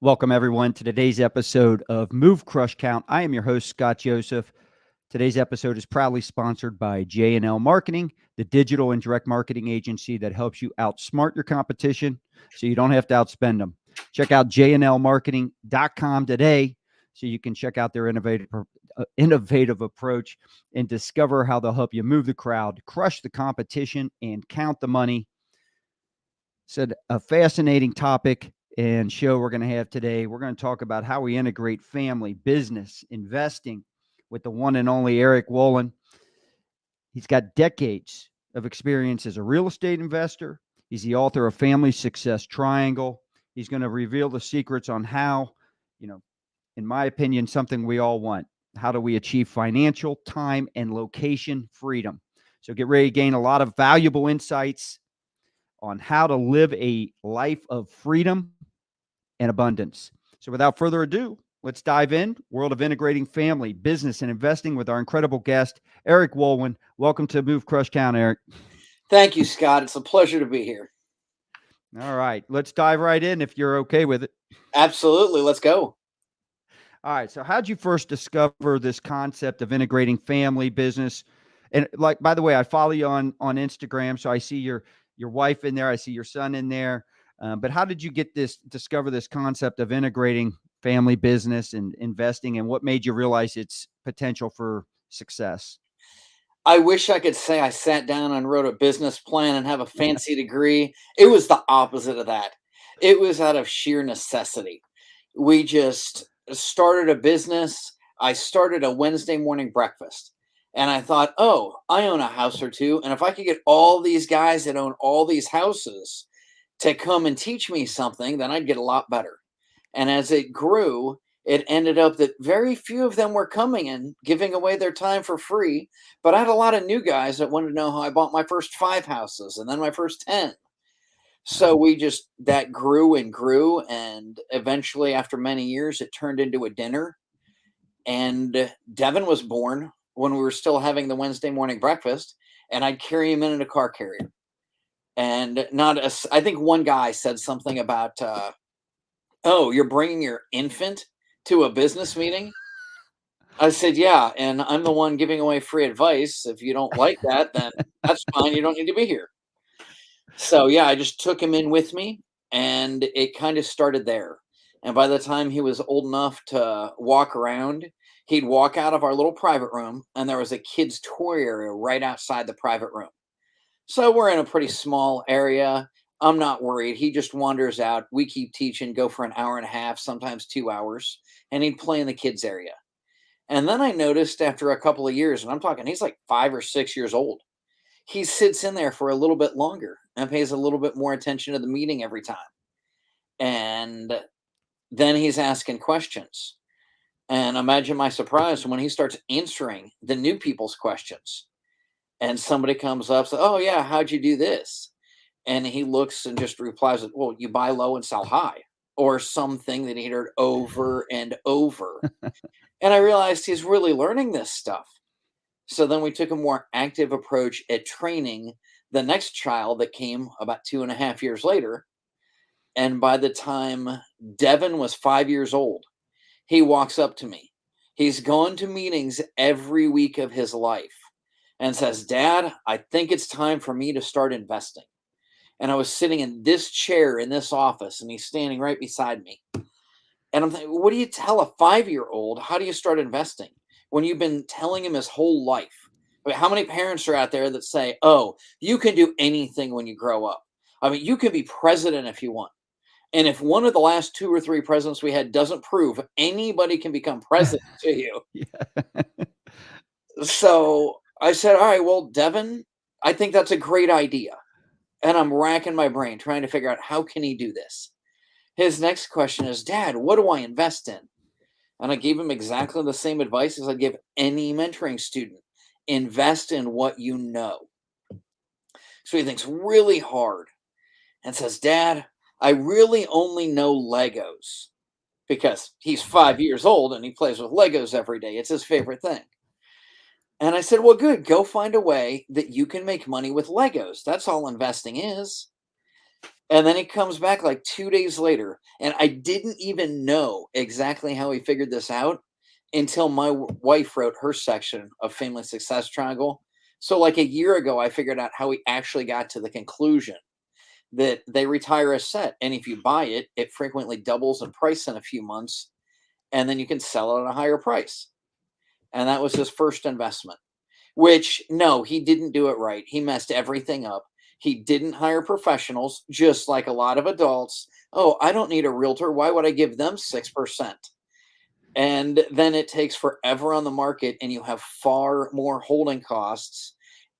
Welcome, everyone, to today's episode of Move Crush Count. I am your host, Scott Joseph. Today's episode is proudly sponsored by J&L Marketing, the digital and direct marketing agency that helps you outsmart your competition so you don't have to outspend them. Check out jnlmarketing.com today so you can check out their innovative approach and discover how they'll help you move the crowd, crush the competition, and count the money. Said a fascinating topic and show we're going to have today. We're going to talk about how we integrate family, business, investing with the one and only Eric Wohlwend. He's got decades of experience as a real estate investor. He's the author of Family Success Triangle. He's going to reveal the secrets on how, in my opinion, something we all want. How do we achieve financial, time, and location freedom? So get ready to gain a lot of valuable insights on how to live a life of freedom and abundance. So without further ado, let's dive in. World of integrating family, business, and investing with our incredible guest, Eric Wohlwend. Welcome to Move Crush Count, Eric. Thank you, Scott. It's a pleasure to be here. All right, let's dive right in if you're okay with it. Absolutely. Let's go. All right, so how'd you first discover this concept of integrating family, business? And by the way, I follow you on Instagram, so I see your wife in there. I see your son in there. But how did you discover this concept of integrating family, business, and investing, and what made you realize its potential for success? I wish I could say I sat down and wrote a business plan and have a fancy degree. It was the opposite of that. It was out of sheer necessity. We just started a business. I started a Wednesday morning breakfast. And I thought, oh, I own a house or two. And if I could get all these guys that own all these houses to come and teach me something, then I'd get a lot better. And as it grew, it ended up that very few of them were coming and giving away their time for free. But I had a lot of new guys that wanted to know how I bought my first 5 houses and then my first 10. So that grew and grew. And eventually, after many years, it turned into a dinner. And Devin was born when we were still having the Wednesday morning breakfast. And I'd carry him in a car carrier. And I think one guy said something about, oh, you're bringing your infant to a business meeting? I said, yeah, and I'm the one giving away free advice. If you don't like that, then that's fine. You don't need to be here. So, yeah, I just took him in with me, and it kind of started there. And by the time he was old enough to walk around, he'd walk out of our little private room, and there was a kid's toy area right outside the private room. So we're in a pretty small area. I'm not worried. He just wanders out. We keep teaching, go for an hour and a half, sometimes 2 hours, and he'd play in the kids area. And then I noticed after a couple of years, and I'm talking, he's like 5 or 6 years old. He sits in there for a little bit longer and pays a little bit more attention to the meeting every time. And then he's asking questions. And imagine my surprise when he starts answering the new people's questions. And somebody comes up, says, oh, yeah, how'd you do this? And he looks and just replies, well, you buy low and sell high, or something that he heard over and over. And I realized he's really learning this stuff. So then we took a more active approach at training the next child that came about 2.5 years later. And by the time Devin was 5 years old, he walks up to me. He's gone to meetings every week of his life and says, Dad, I think it's time for me to start investing. And I was sitting in this chair in this office, and he's standing right beside me. And I'm thinking, what do you tell a 5-year-old? How do you start investing when you've been telling him his whole life? I mean, how many parents are out there that say, oh, you can do anything when you grow up? I mean, you can be president if you want. And if one of the last 2 or 3 presidents we had doesn't prove anybody can become president to you. Yeah. So I said, all right, well, Devin, I think that's a great idea. And I'm racking my brain trying to figure out how can he do this. His next question is, Dad, what do I invest in? And I gave him exactly the same advice as I give any mentoring student. Invest in what you know. So he thinks really hard and says, Dad, I really only know Legos, because he's 5 years old and he plays with Legos every day. It's his favorite thing. And I said, well, good. Go find a way that you can make money with Legos. That's all investing is. And then he comes back like 2 days later, and I didn't even know exactly how he figured this out until my wife wrote her section of Family Success Triangle. So, like a year ago, I figured out how he actually got to the conclusion that they retire a set, and if you buy it, it frequently doubles in price in a few months, and then you can sell it at a higher price. And that was his first investment. Which, no, he didn't do it right. He messed everything up. He didn't hire professionals, just like a lot of adults. Oh, I don't need a realtor. Why would I give them 6%? And then it takes forever on the market, and you have far more holding costs,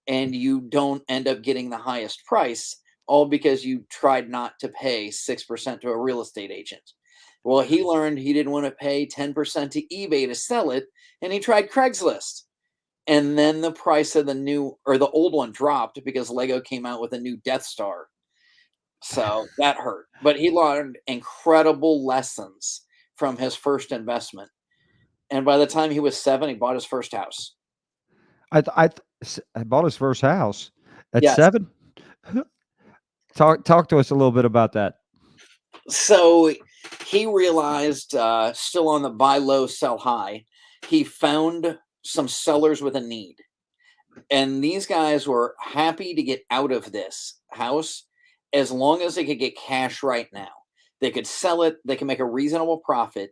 and you don't end up getting the highest price, all because you tried not to pay 6% to a real estate agent. Well, he learned he didn't want to pay 10% to eBay to sell it, and he tried Craigslist. And then the price of the new or the old one dropped because Lego came out with a new Death Star. So that hurt. But he learned incredible lessons from his first investment. And by the time he was 7, he bought his first house. I bought his first house at Yes. 7. Talk to us a little bit about that. So he realized, still on the buy low, sell high, he found some sellers with a need. And these guys were happy to get out of this house as long as they could get cash right now. They could sell it, they can make a reasonable profit,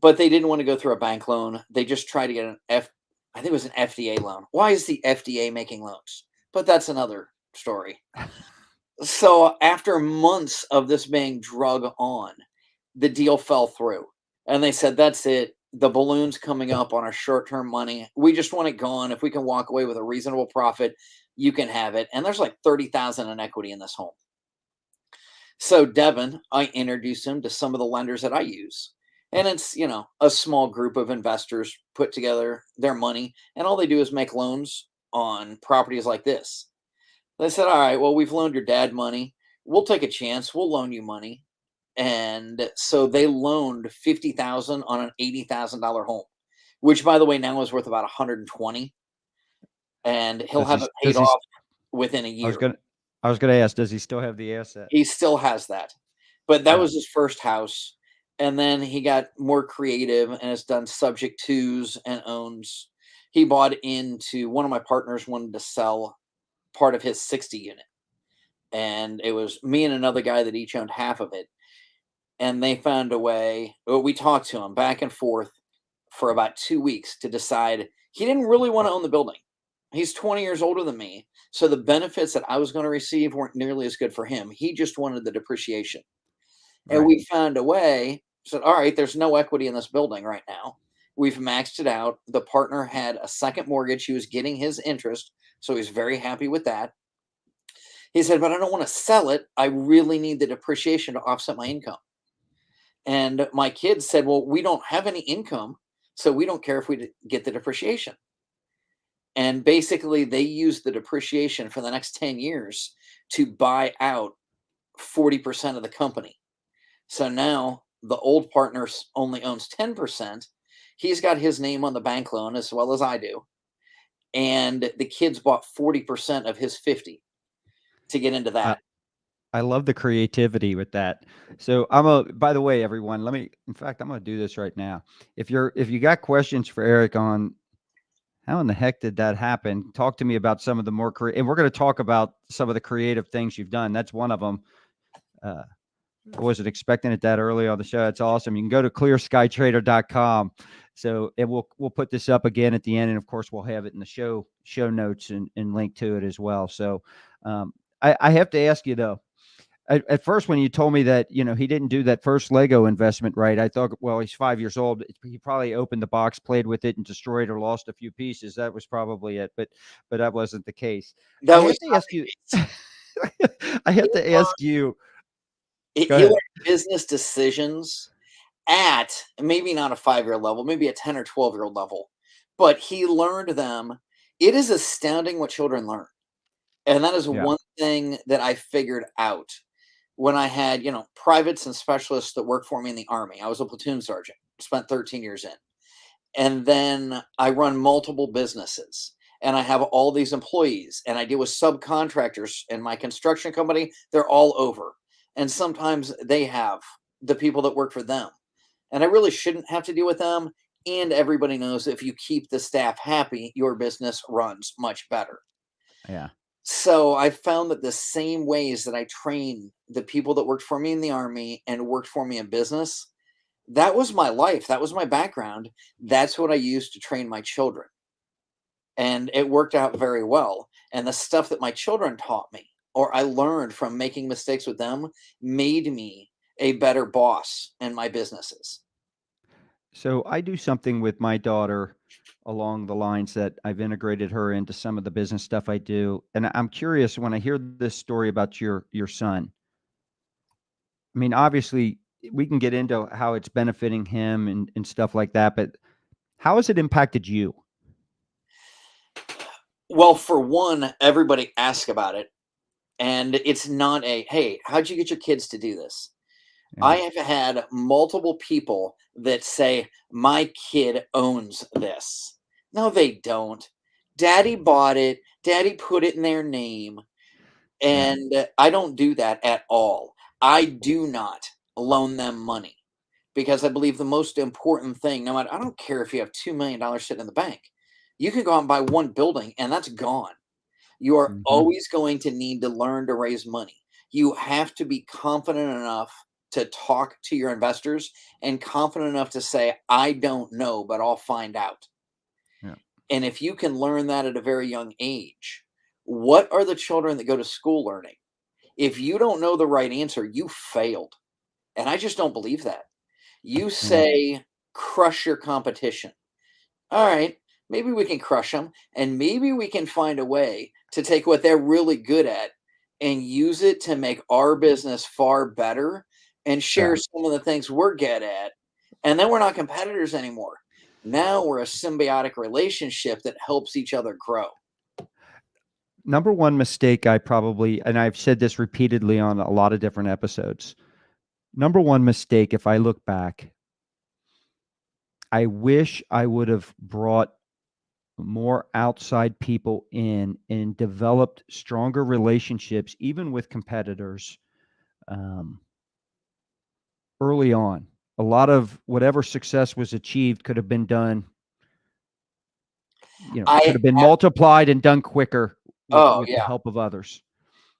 but they didn't want to go through a bank loan. They just tried to get I think it was an FDA loan. Why is the FDA making loans? But that's another story. So after months of this being drug on, the deal fell through. And they said, that's it. The balloon's coming up on our short-term money. We just want it gone. If we can walk away with a reasonable profit, you can have it. And there's like 30,000 in equity in this home. So Devin, I introduced him to some of the lenders that I use. And it's, a small group of investors put together their money, and all they do is make loans on properties like this. They said, all right, well, we've loaned your dad money. We'll take a chance. We'll loan you money. And so they loaned 50,000 on an $80,000 home, which, by the way, now is worth about 120. And he'll have it paid off within a year. I was gonna ask, does he still have the asset? He still has that. But that was his first house. And then he got more creative and has done subject twos and owns. He bought into one of my partners wanted to sell part of his 60 unit. And it was me and another guy that each owned half of it. And they found a way. We talked to him back and forth for about 2 weeks to decide he didn't really want to own the building. He's 20 years older than me. So the benefits that I was going to receive weren't nearly as good for him. He just wanted the depreciation. Right. And we found a way, said, all right, there's no equity in this building right now. We've maxed it out. The partner had a second mortgage. He was getting his interest. So he's very happy with that. He said, but I don't want to sell it. I really need the depreciation to offset my income. And my kids said, well, we don't have any income, so we don't care if we get the depreciation. And basically, they used the depreciation for the next 10 years to buy out 40% of the company. So now the old partner only owns 10%. He's got his name on the bank loan as well as I do. And the kids bought 40% of his 50 to get into that. I love the creativity with that. So by the way, everyone, in fact, I'm going to do this right now. If you got questions for Eric on how in the heck did that happen, talk to me about some of the more and we're going to talk about some of the creative things you've done. That's one of them. I wasn't expecting it that early on the show. It's awesome. You can go to clearskytrader.com. So we'll put this up again at the end. And of course we'll have it in the show notes and link to it as well. So I have to ask you though, at first, when you told me that, he didn't do that first Lego investment right, I thought, well, he's 5 years old. He probably opened the box, played with it, and destroyed or lost a few pieces. That was probably it, but that wasn't the case. I have to ask you. I have to ask you. He learned business decisions at maybe not a 5-year level, maybe a 10 or 12-year-old level, but he learned them. It is astounding what children learn. And that is one thing that I figured out when I had, privates and specialists that worked for me in the Army. I was a platoon sergeant, spent 13 years in. And then I run multiple businesses. and I have all these employees, and I deal with subcontractors in my construction company. They're all over. And sometimes they have the people that work for them. And I really shouldn't have to deal with them. And everybody knows if you keep the staff happy, your business runs much better. Yeah. So I found that the same ways that I train the people that worked for me in the army and worked for me in business, that was my life. That was my background. That's what I used to train my children. And it worked out very well. And the stuff that my children taught me, or I learned from making mistakes with them, made me a better boss in my businesses. So I do something with my daughter along the lines that I've integrated her into some of the business stuff I do. And I'm curious when I hear this story about your son. I mean, obviously we can get into how it's benefiting him and stuff like that, but how has it impacted you? Well, for one, everybody asks about it. And it's not a, hey, how'd you get your kids to do this? I Yeah. have had multiple people that say, my kid owns this. No, they don't. Daddy bought it. Daddy put it in their name. Yeah. And I don't do that at all. I do not loan them money because I believe the most important thing, no matter, I don't care if you have $2 million sitting in the bank, you can go out and buy one building and that's gone. You are Hmm. always going to need to learn to raise money. You have to be confident enough to talk to your investors and confident enough to say, I don't know, but I'll find out. Yeah. And if you can learn that at a very young age, what are the children that go to school learning? If you don't know the right answer, you failed. And I just don't believe that. You Yeah. say, crush your competition. All right, maybe we can crush them, and maybe we can find a way to take what they're really good at and use it to make our business far better and Yeah. share some of the things we're good at. And then we're not competitors anymore. Now we're a symbiotic relationship that helps each other grow. Number one mistake I probably, and I've said this repeatedly on a lot of different episodes. Number one mistake, if I look back, I wish I would have brought more outside people in and developed stronger relationships, even with competitors, um, early on. A lot of whatever success was achieved could have been done, could I have been multiplied and done quicker with oh the yeah, help of others.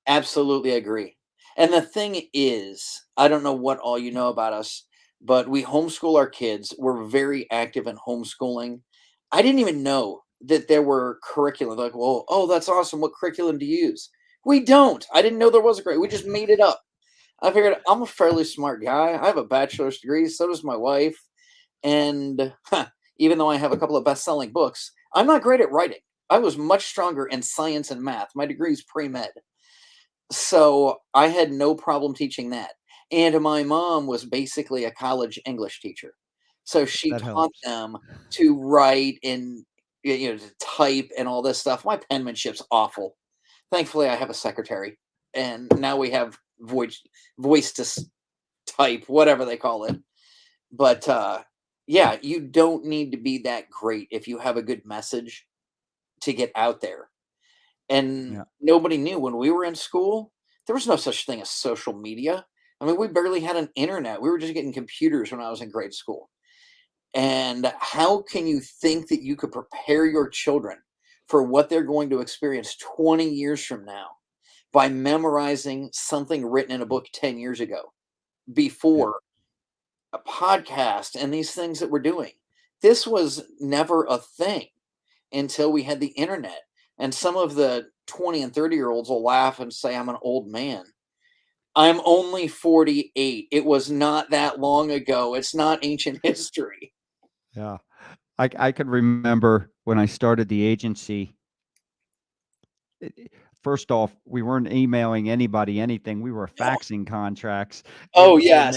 absolutely agree. And the thing is, I don't know what all you know about us, but we homeschool our kids. We're very active in homeschooling. I didn't even know that there were curriculum. Like, well, oh, that's awesome. What curriculum do you use? We don't. I didn't know there was a curriculum. We just made it up. I figured I'm a fairly smart guy. I have a bachelor's degree. So does my wife. And even though I have a couple of best-selling books, I'm not great at writing. I was much stronger in science and math. My degree is pre-med. So I had no problem teaching that. And my mom was basically a college English teacher. So she That taught helps. them to write and to type and all this stuff. My penmanship's awful. Thankfully, I have a secretary, and now we have voice to type, whatever they call it. But yeah, you don't need to be that great if you have a good message to get out there. And Yeah. nobody knew when we were in school, there was no such thing as social media. I mean, we barely had an internet. We were just getting computers when I was in grade school. And how can you think that you could prepare your children for what they're going to experience 20 years from now by memorizing something written in a book 10 years ago Yeah. before a podcast and these things that we're doing? This was never a thing until we had the internet. And some of the 20 and 30-year-olds will laugh and say, I'm an old man. I'm only 48. It was not that long ago. It's not ancient history. Yeah. I could remember when I started the agency. First off, we weren't emailing anybody anything. We were No. faxing contracts, Oh, and yes.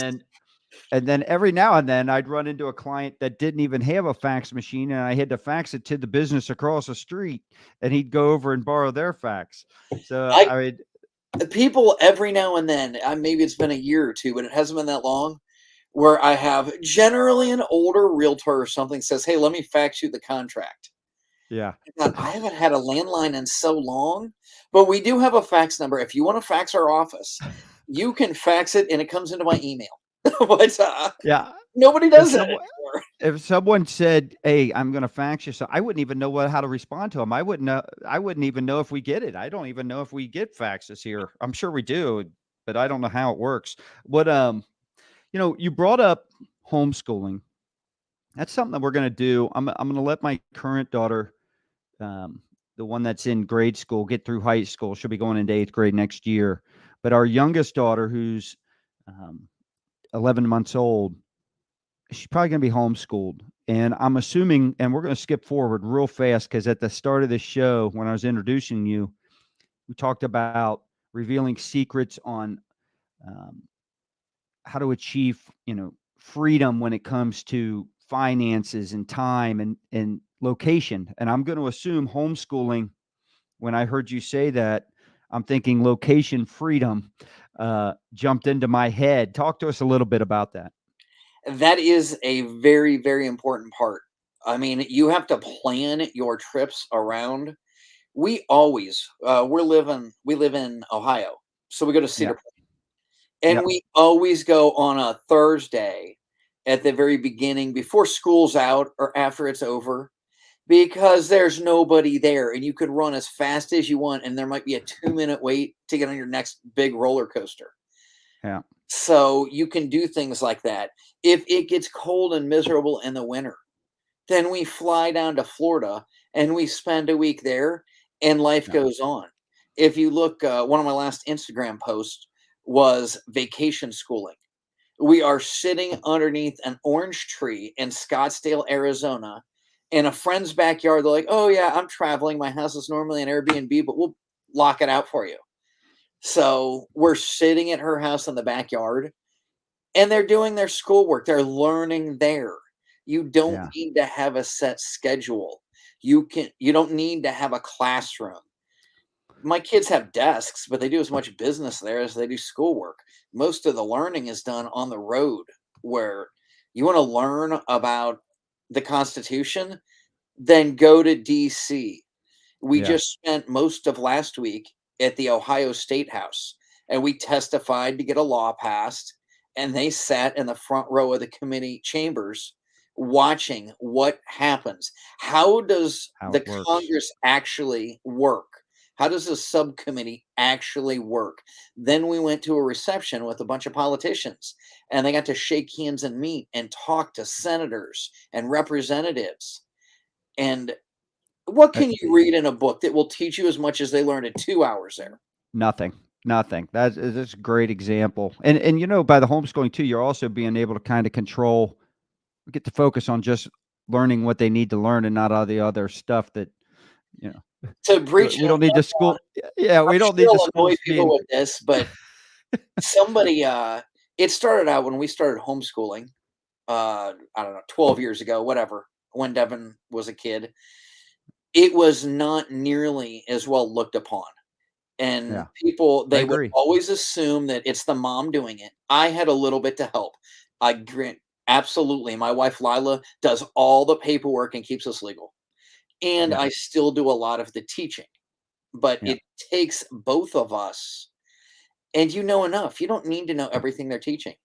then every now and then I'd run into a client that didn't even have a fax machine, and I had to fax it to the business across the street, and he'd go over and borrow their fax. So I I mean, people every now and then, maybe it's been a year or two, but it hasn't been that long, where I have generally an older realtor or something says, hey, let me fax you the contract. Yeah. God, I haven't had a landline in so long, but we do have a fax number. If you want to fax our office, you can fax it and it comes into my email. But Yeah. nobody If does that someone anymore. if someone said, "Hey, I'm gonna fax you," so I wouldn't even know how to respond to them. I wouldn't even know if we get it. I don't even know if we get faxes here. I'm sure we do, but I don't know how it works. What, you brought up homeschooling. That's something that we're gonna do. I'm gonna let my current daughter, um, the one that's in grade school, get through high school. She'll be going into 8th grade next year. But our youngest daughter, who's, um, 11 months old, she's probably gonna be homeschooled, and I'm assuming, and we're gonna skip forward real fast because at the start of this show, when I was introducing you, we talked about revealing secrets on, um, how to achieve, freedom when it comes to finances and time and location, and I'm gonna assume homeschooling, when I heard you say that, I'm thinking location freedom, jumped into my head. Talk to us a little bit about that. That is a very, very important part. I mean, you have to plan your trips around. We live in Ohio, so we go to Yeah. Cedar Point, and Yep. we always go on a Thursday at the very beginning before school's out or after it's over, because there's nobody there and you could run as fast as you want and there might be a 2-minute wait to get on your next big roller coaster. Yeah. So you can do things like that. If it gets cold and miserable in the winter, then we fly down to Florida and we spend a week there and life Yeah. goes on. If you look, one of my last Instagram posts was vacation schooling. We are sitting underneath an orange tree in Scottsdale, Arizona, in a friend's backyard. They're like, "Oh yeah, I'm traveling. My house is normally an Airbnb, but we'll lock it out for you." So we're sitting at her house in the backyard and they're doing their schoolwork. They're learning there. You don't Yeah. need to have a set schedule. You don't need to have a classroom. My kids have desks, but they do as much business there as they do schoolwork. Most of the learning is done on the road where you want to learn about the Constitution, then go to DC. We Yeah. just spent most of last week at the Ohio State House and we testified to get a law passed. And they sat in the front row of the committee chambers watching what happens. How does How the it works. Congress actually work? How does the subcommittee actually work? Then we went to a reception with a bunch of politicians and they got to shake hands and meet and talk to senators and representatives. And what Uh, can you read in a book that will teach you as much as they learned in 2 hours there? Nothing. Nothing. That's a great example. And by the homeschooling too, you're also being able to kind of control, get to focus on just learning what they need to learn and not all the other stuff that, you know, To breach we an don't need the school. Yeah, I'm we don't need sure the I'll annoy schools people being. with this, but somebody, it started out when we started homeschooling, I don't know, 12 years ago, whatever, when Devin was a kid. It was not nearly as well looked upon. And Yeah, people, I they would agree. always assume that it's the mom doing it. I had a little bit to help. I grant, absolutely. My wife Lila does all the paperwork and keeps us legal. And Yeah, I still do a lot of the teaching, but yeah, it takes both of us. And you know enough. You don't need to know everything they're teaching.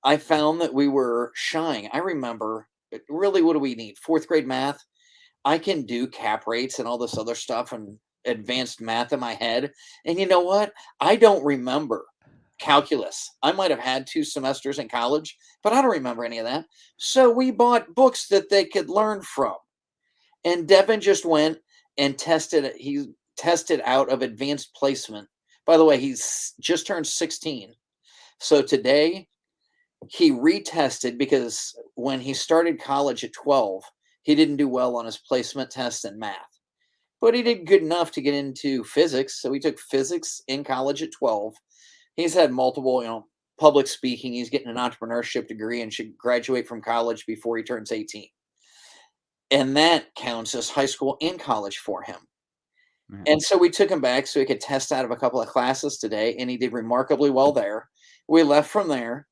I found that we were shying. I remember, really, what do we need? Fourth grade math. I can do cap rates and all this other stuff and advanced math in my head. And you know what? I don't remember calculus. I might have had 2 semesters in college, but I don't remember any of that. So we bought books that they could learn from. And Devin just went and tested it. He tested out of advanced placement. By the way, he's just turned 16. So today he retested because when he started college at 12, he didn't do well on his placement test in math. But he did good enough to get into physics. So he took physics in college at 12. He's had multiple, public speaking. He's getting an entrepreneurship degree and should graduate from college before he turns 18. And that counts as high school and college for him. yeah, And so we took him back so he could test out of a couple of classes today, and he did remarkably well there. We left from there.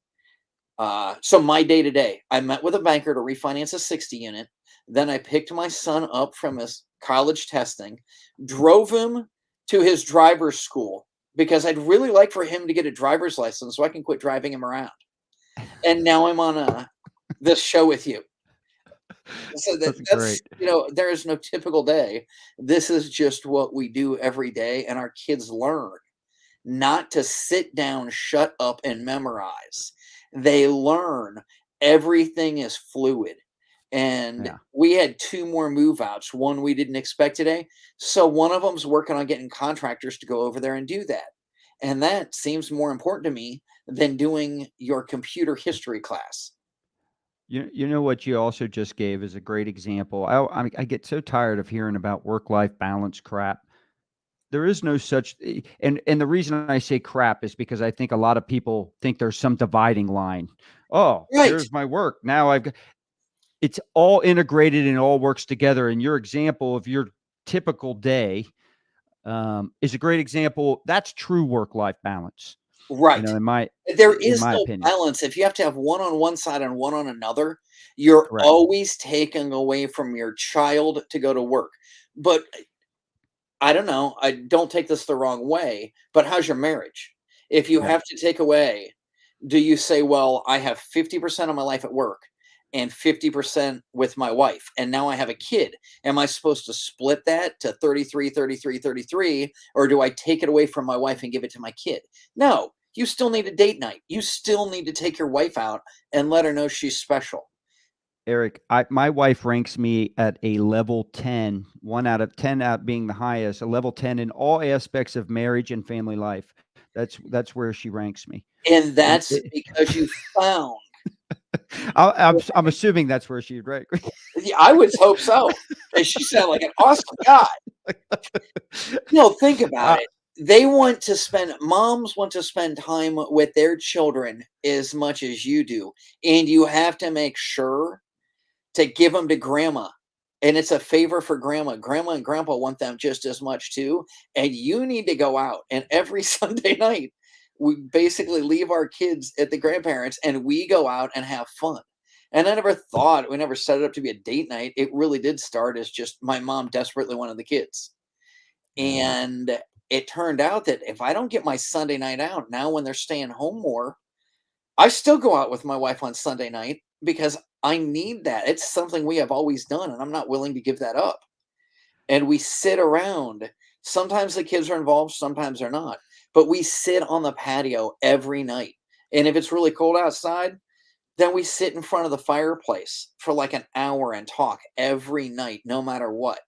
So my day to day, I met with a banker to refinance a 60 unit. Then I picked my son up from his college testing, drove him to his driver's school because I'd really like for him to get a driver's license so I can quit driving him around. And now I'm on this show with you. So That's that's, great. there is no typical day. This is just what we do every day, and our kids learn not to sit down, shut up, and memorize. They learn everything is fluid. And Yeah. we had two more move outs, one we didn't expect today. So one of them's working on getting contractors to go over there and do that. And that seems more important to me than doing your computer history class. You know what you also just gave is a great example. I get so tired of hearing about work-life balance crap. There is no such and the reason I say crap is because I think a lot of people think there's some dividing line. Oh, Right. here's my work. Now I've got it's all integrated and all works together. And your example of your typical day is a great example. That's true work-life balance, Right. There in is my no opinion. balance. If you have to have one on one side and one on another, you're Correct. always taking away from your child to go to work. But I don't know, I don't take this the wrong way, but how's your marriage? If you Yeah. have to take away, do you say, "Well, I have 50% of my life at work and 50% with my wife, and now I have a kid. Am I supposed to split that to 33, 33, 33, or do I take it away from my wife and give it to my kid?" No, you still need a date night. You still need to take your wife out and let her know she's special. Eric, my wife ranks me at a level 10, 1 out of 10 out being the highest, a level 10 in all aspects of marriage and family life. That's where she ranks me. And And that's because you found. I'm assuming that's where she'd rank me. Yeah, I would hope so. And she sounded like an awesome guy. No, think about Uh, it. They want to spend moms want to spend time with their children as much as you do, and you have to make sure to give them to grandma, and it's a favor for grandma. Grandma and grandpa want them just as much too, and you need to go out, and every Sunday night, we basically leave our kids at the grandparents, and we go out and have fun. And I never thought we never set it up to be a date night. It really did start as just my mom desperately wanted the kids. yeah. And it turned out that if I don't get my Sunday night out now when they're staying home more, I still go out with my wife on Sunday night because I need that. It's something we have always done, and I'm not willing to give that up. And we sit around. Sometimes the kids are involved, sometimes they're not. But we sit on the patio every night. And if it's really cold outside, then we sit in front of the fireplace for like an hour and talk every night, no matter what.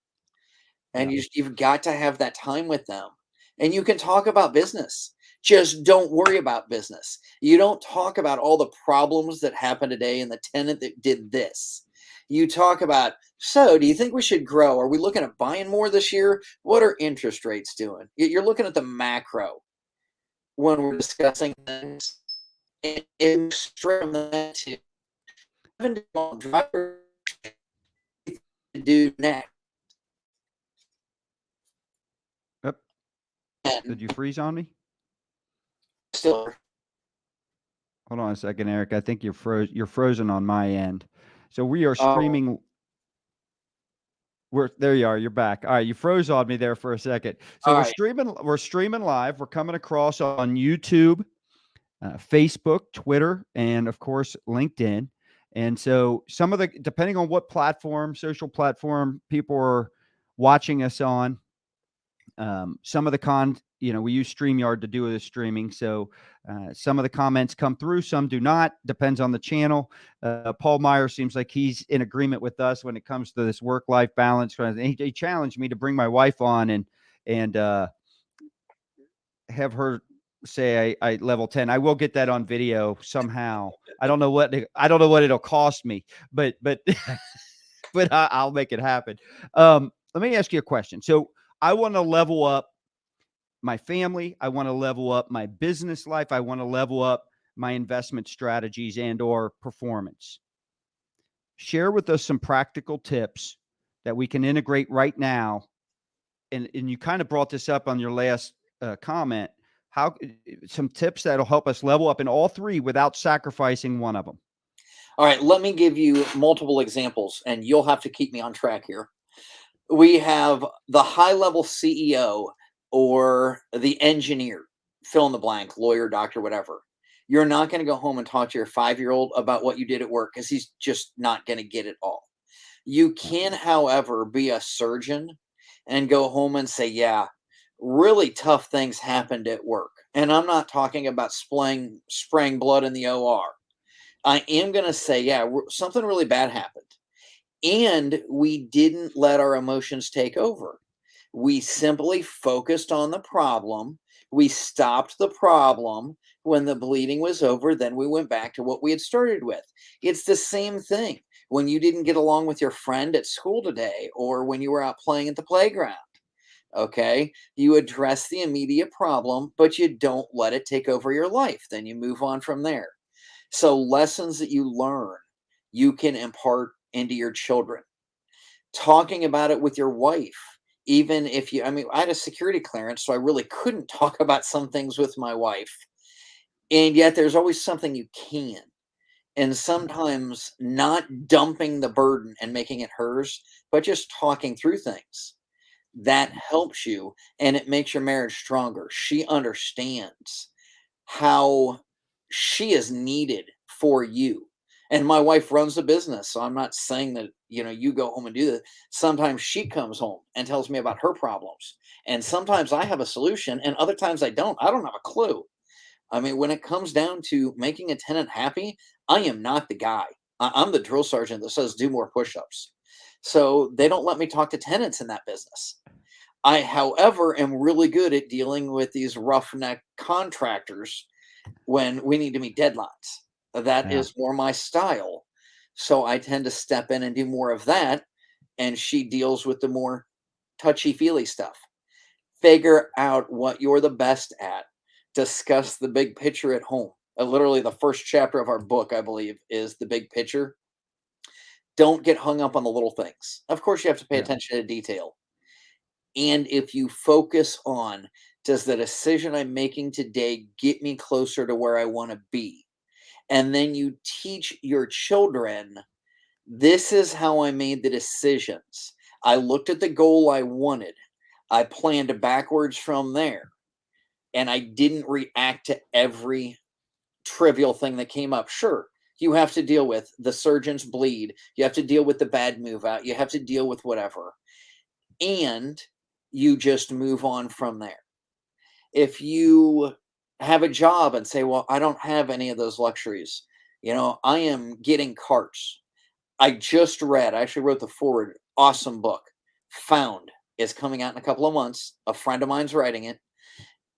And Yeah. you've got to have that time with them. And you can talk about business. Just don't worry about business. You don't talk about all the problems that happened today and the tenant that did this. You talk about, so do you think we should grow? Are we looking at buying more this year? What are interest rates doing? You're looking at the macro when we're discussing things. And straight from that to driver to do next. Yep. And Did you freeze on me? still, Hold on a second, Eric. I think you're frozen on my end. So we are oh, streaming. There you are. You're back. All right, you froze on me there for a second. So all we're right. streaming. We're streaming live. We're coming across on YouTube, Facebook, Twitter, and of course LinkedIn. And so some of the depending on what platform, social platform people are watching us on, some of the we use StreamYard to do the streaming. So some of the comments come through, some do not. Depends on the channel. Paul Meyer seems like he's in agreement with us when it comes to this work-life balance. He challenged me to bring my wife on and have her say I level 10. I will get that on video somehow. I don't know what it'll cost me, but but I'll make it happen. Let me ask you a question. So I want to level up my family. I want to level up my business life. I want to level up my investment strategies and or performance. Share with us some practical tips that we can integrate right now. And you kind of brought this up on your last comment. How some tips that'll help us level up in all three without sacrificing one of them. All right, let me give you multiple examples, and you'll have to keep me on track here. We have the high level CEO or the engineer, fill in the blank, lawyer, doctor, whatever. You're not going to go home and talk to your 5-year-old about what you did at work because he's just not going to get it all. You Yeah. can, however, be a surgeon and go home and say, yeah, really tough things happened at work. And I'm not talking about spraying blood in the OR. I am going to say, yeah, something really bad happened. And we didn't let our emotions take over. We simply focused on the problem. We stopped the problem. When the bleeding was over, then we went back to what we had started with. It's the same thing when you didn't get along with your friend at school today or when you were out playing at the playground. Okay. You address the immediate problem, but you don't let it take over your life. Then you move on from there. So, lessons that you learn, you can impart into your children. Talking about it with your wife, even if you, I mean, I had a security clearance, so I really couldn't talk about some things with my wife. And yet, there's always something you can. And sometimes not dumping the burden and making it hers, but just talking through things that helps you and it makes your marriage stronger. She understands how she is needed for you. And my wife runs a business, so I'm not saying that, you go home and do that. Sometimes she comes home and tells me about her problems. And sometimes I have a solution and other times I don't. I don't have a clue. I mean, when it comes down to making a tenant happy, I am not the guy. I'm the drill sergeant that says do more push-ups. So they don't let me talk to tenants in that business. I, however, am really good at dealing with these roughneck contractors when we need to meet deadlines. That Yeah. is more my style. So I tend to step in and do more of that. And she deals with the more touchy feely stuff. Figure out what you're the best at. Discuss the big picture at home. Literally, the first chapter of our book, I believe, is the big picture. Don't get hung up on the little things. Of course, you have to pay Yeah. attention to detail. And if you focus on, does the decision I'm making today get me closer to where I want to be? And then you teach your children, this is how I made the decisions. I looked at the goal I wanted. I planned backwards from there. And I didn't react to every trivial thing that came up. Sure, you have to deal with the surgeon's bleed. You have to deal with the bad move out. You have to deal with whatever. And you just move on from there. If you have a job and say, well, I don't have any of those luxuries, I am getting carts. I just read, I actually wrote the forward, awesome book. Found is coming out in a couple of months. A friend of mine's writing it.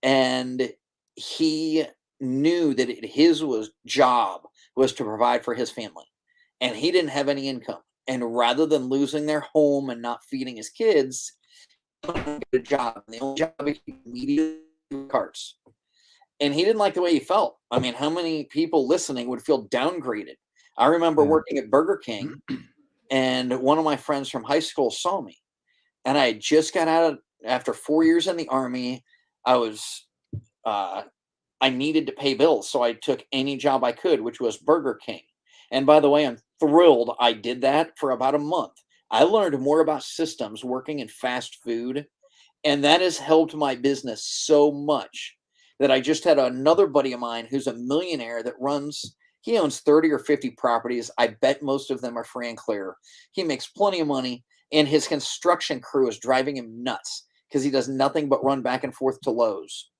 And he knew that his job was to provide for his family. And he didn't have any income. And rather than losing their home and not feeding his kids, he got a job. And the only job he could immediately carts. And he didn't like the way he felt. I mean, how many people listening would feel downgraded? I remember Yeah. working at Burger King, and one of my friends from high school saw me. And I had just got out of, after 4 years in the Army, I was, I needed to pay bills. So I took any job I could, which was Burger King. And by the way, I'm thrilled I did that for about a month. I learned more about systems working in fast food, and that has helped my business so much that I just had another buddy of mine who's a millionaire that he owns 30 or 50 properties. I bet most of them are free and clear. He makes plenty of money, and his construction crew is driving him nuts because he does nothing but run back and forth to Lowe's.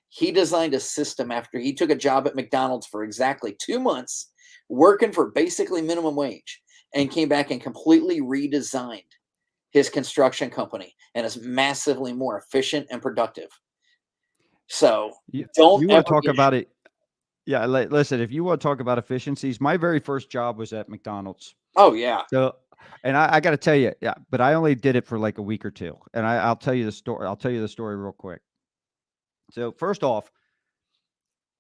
He designed a system after he took a job at McDonald's for exactly 2 months, working for basically minimum wage, and came back and completely redesigned his construction company and is massively more efficient and productive. So don't You want to ever talk get about it? Yeah. Listen, if you want to talk about efficiencies, my very first job was at McDonald's. oh yeah. So, and I got to tell you, yeah, but I only did it for like a week or two. And I'll tell you the story. I'll tell you the story real quick. So, first off,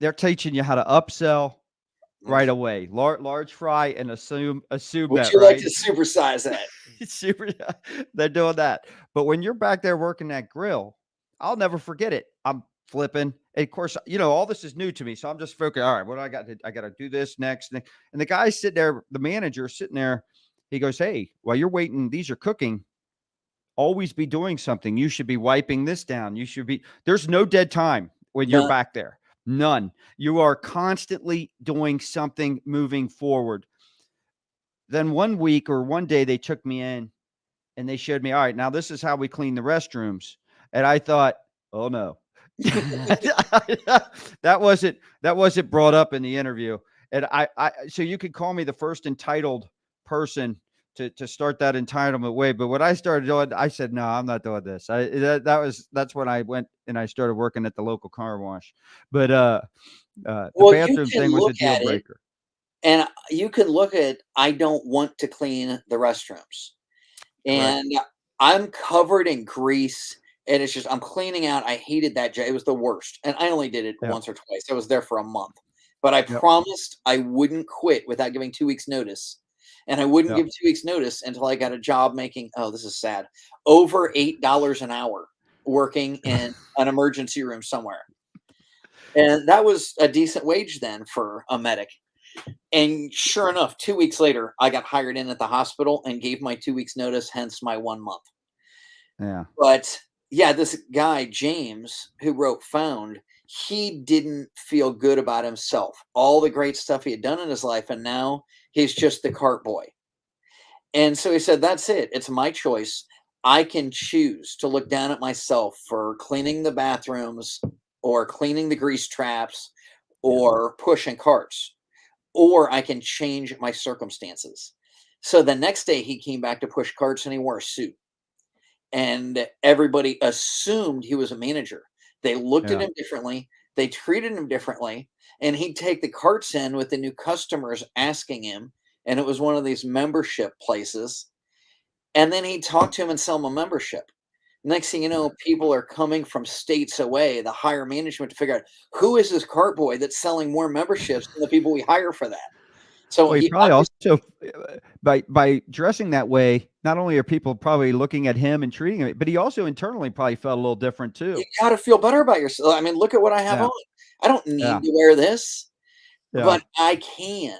they're teaching you how to upsell right away. Large fry and assume Would that, you like right? to supersize that? Super, they're doing that. But when you're back there working that grill, I'll never forget it. I'm flipping And of course, all this is new to me. So I'm just focused. All right, what do I got? I got to do this next. And the guy sitting there, the manager sitting there, he goes, "Hey, while you're waiting, these are cooking. Always be doing something. You should be wiping this down. There's no dead time when you're No, back there. None. You are constantly doing something moving forward." Then one week or one day they took me in and they showed me, all right, now this is how we clean the restrooms. And I thought, oh no. that wasn't brought up in the interview. And so you could call me the first entitled person to start that entitlement way. But when I started doing, I said, no, I'm not doing this. That's when I went and I started working at the local car wash. But the well, you bathroom can thing was look a deal at it, breaker. and you can look at, I don't want to clean the restrooms. Correct. And I'm covered in grease, and it's just I'm cleaning out. I hated that job. It was the worst, and I only did it Yep. once or twice. I was there for a month, but I Yep. promised I wouldn't quit without giving 2 weeks notice, and I wouldn't Yep. give 2 weeks notice until I got a job making, oh, this is sad, over $8 an hour working in an emergency room somewhere, and that was a decent wage then for a medic. And sure enough, 2 weeks later, I got hired in at the hospital and gave my 2 weeks notice, hence my 1 month. Yeah. But yeah, this guy, James, who wrote Found, he didn't feel good about himself. All the great stuff he had done in his life, and now he's just the cart boy. And so he said, that's it. It's my choice. I can choose to look down at myself for cleaning the bathrooms or cleaning the grease traps Yeah. or pushing carts, or I can change my circumstances. So the next day he came back to push carts and he wore a suit. And everybody assumed he was a manager. They looked at Yeah. him differently, they treated him differently, and he'd take the carts in with the new customers asking him, and it was one of these membership places, and then he'd talk to him and sell him a membership. Next thing you know, people are coming from states away, the higher management, to figure out who is this cart boy that's selling more memberships than the people we hire for that. So Well, he he probably also, by dressing that way, not only are people probably looking at him and treating him, but he also internally probably felt a little different you too. got to feel better about yourself. I mean, look at what I have Yeah. on. I don't Yeah. need to wear this, Yeah. but I can.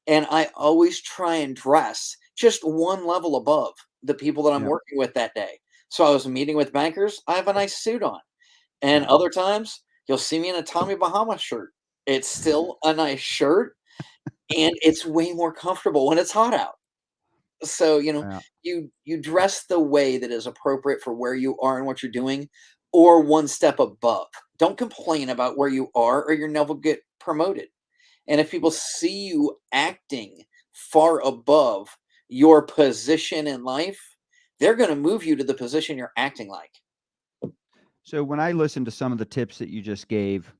And I always try and dress just one level above the people that I'm Yeah. working with that day. So I was meeting with bankers, I have a nice suit on. And Yeah. other times you'll see me in a Tommy Bahama shirt. It's still a nice shirt, and it's way more comfortable when it's hot out. So, Yeah. you dress the way that is appropriate for where you are and what you're doing, or one step above. Don't complain about where you are, or you'll never get promoted. And if people see you acting far above your position in life, they're going to move you to the position you're acting like. So when I listen to some of the tips that you just gave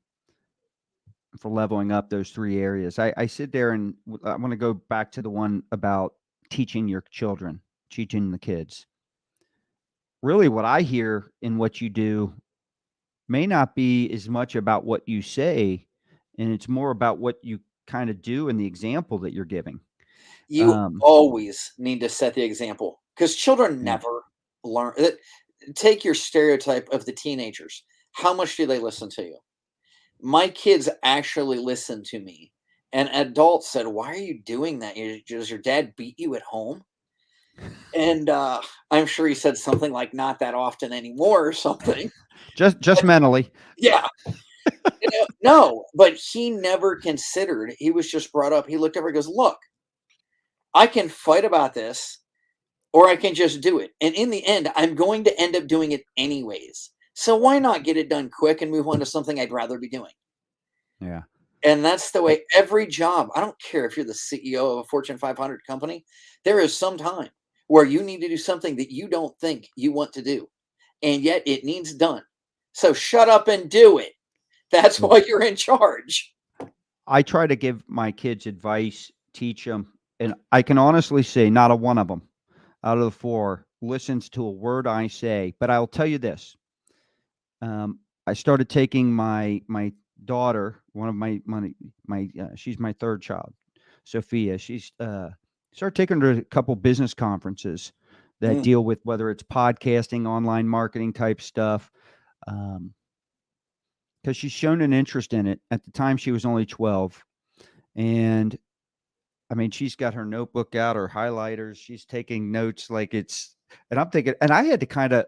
for leveling up those three areas, I sit there and I want to go back to the one about teaching your children, teaching the kids. Really, what I hear in what you do may not be as much about what you say, and it's more about what you kind of do and the example that you're giving. You Um, always need to set the example because children yeah, never learn. Take your stereotype of the teenagers. How much do they listen to you? My kids actually listen to me. An adult said, "Why are you doing that? Does your dad beat you at home?" And I'm sure he said something like, "Not that often anymore," or something. just But mentally. yeah, no, but he never considered. He was just brought up. He looked over and goes, "Look, I can fight about this, or I can just do it. And in the end, I'm going to end up doing it anyways. So why not get it done quick and move on to something I'd rather be doing?" Yeah. And that's the I, way every job, I don't care if you're the CEO of a Fortune 500 company, there is some time where you need to do something that you don't think you want to do, and yet it needs done. So shut up and do it. That's yeah. why you're in charge. I try to give my kids advice, teach them, and I can honestly say not a one of them out of the four listens to a word I say. But I'll tell you this: I started taking my daughter, one of my she's my third child, Sophia. She's started taking her to a couple business conferences that Mm, deal with whether it's podcasting, online marketing type stuff. Um, because she's shown an interest in it. At the time, she was only 12. And I mean, she's got her notebook out, her highlighters. She's taking notes like it's, and I'm thinking, and I had to kind of,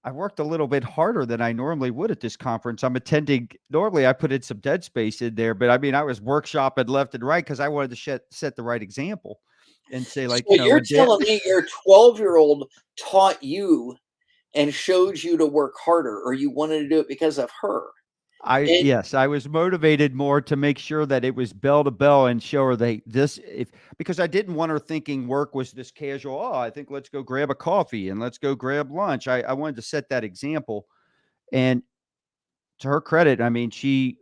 I worked a little bit harder than I normally would at this conference. I'm attending, normally I put in some dead space in there, but I mean, I was workshopping left and right because I wanted to set the right example and say, So like, you know, you're when dad, telling me your 12-year-old taught you and showed you to work harder, or you wanted to do it because of her? And yes, I was motivated more to make sure that it was bell to bell and show her this, if, because I didn't want her thinking work was this casual. Oh, I think let's go grab a coffee and let's go grab lunch. I wanted to set that example. And to her credit, I mean, she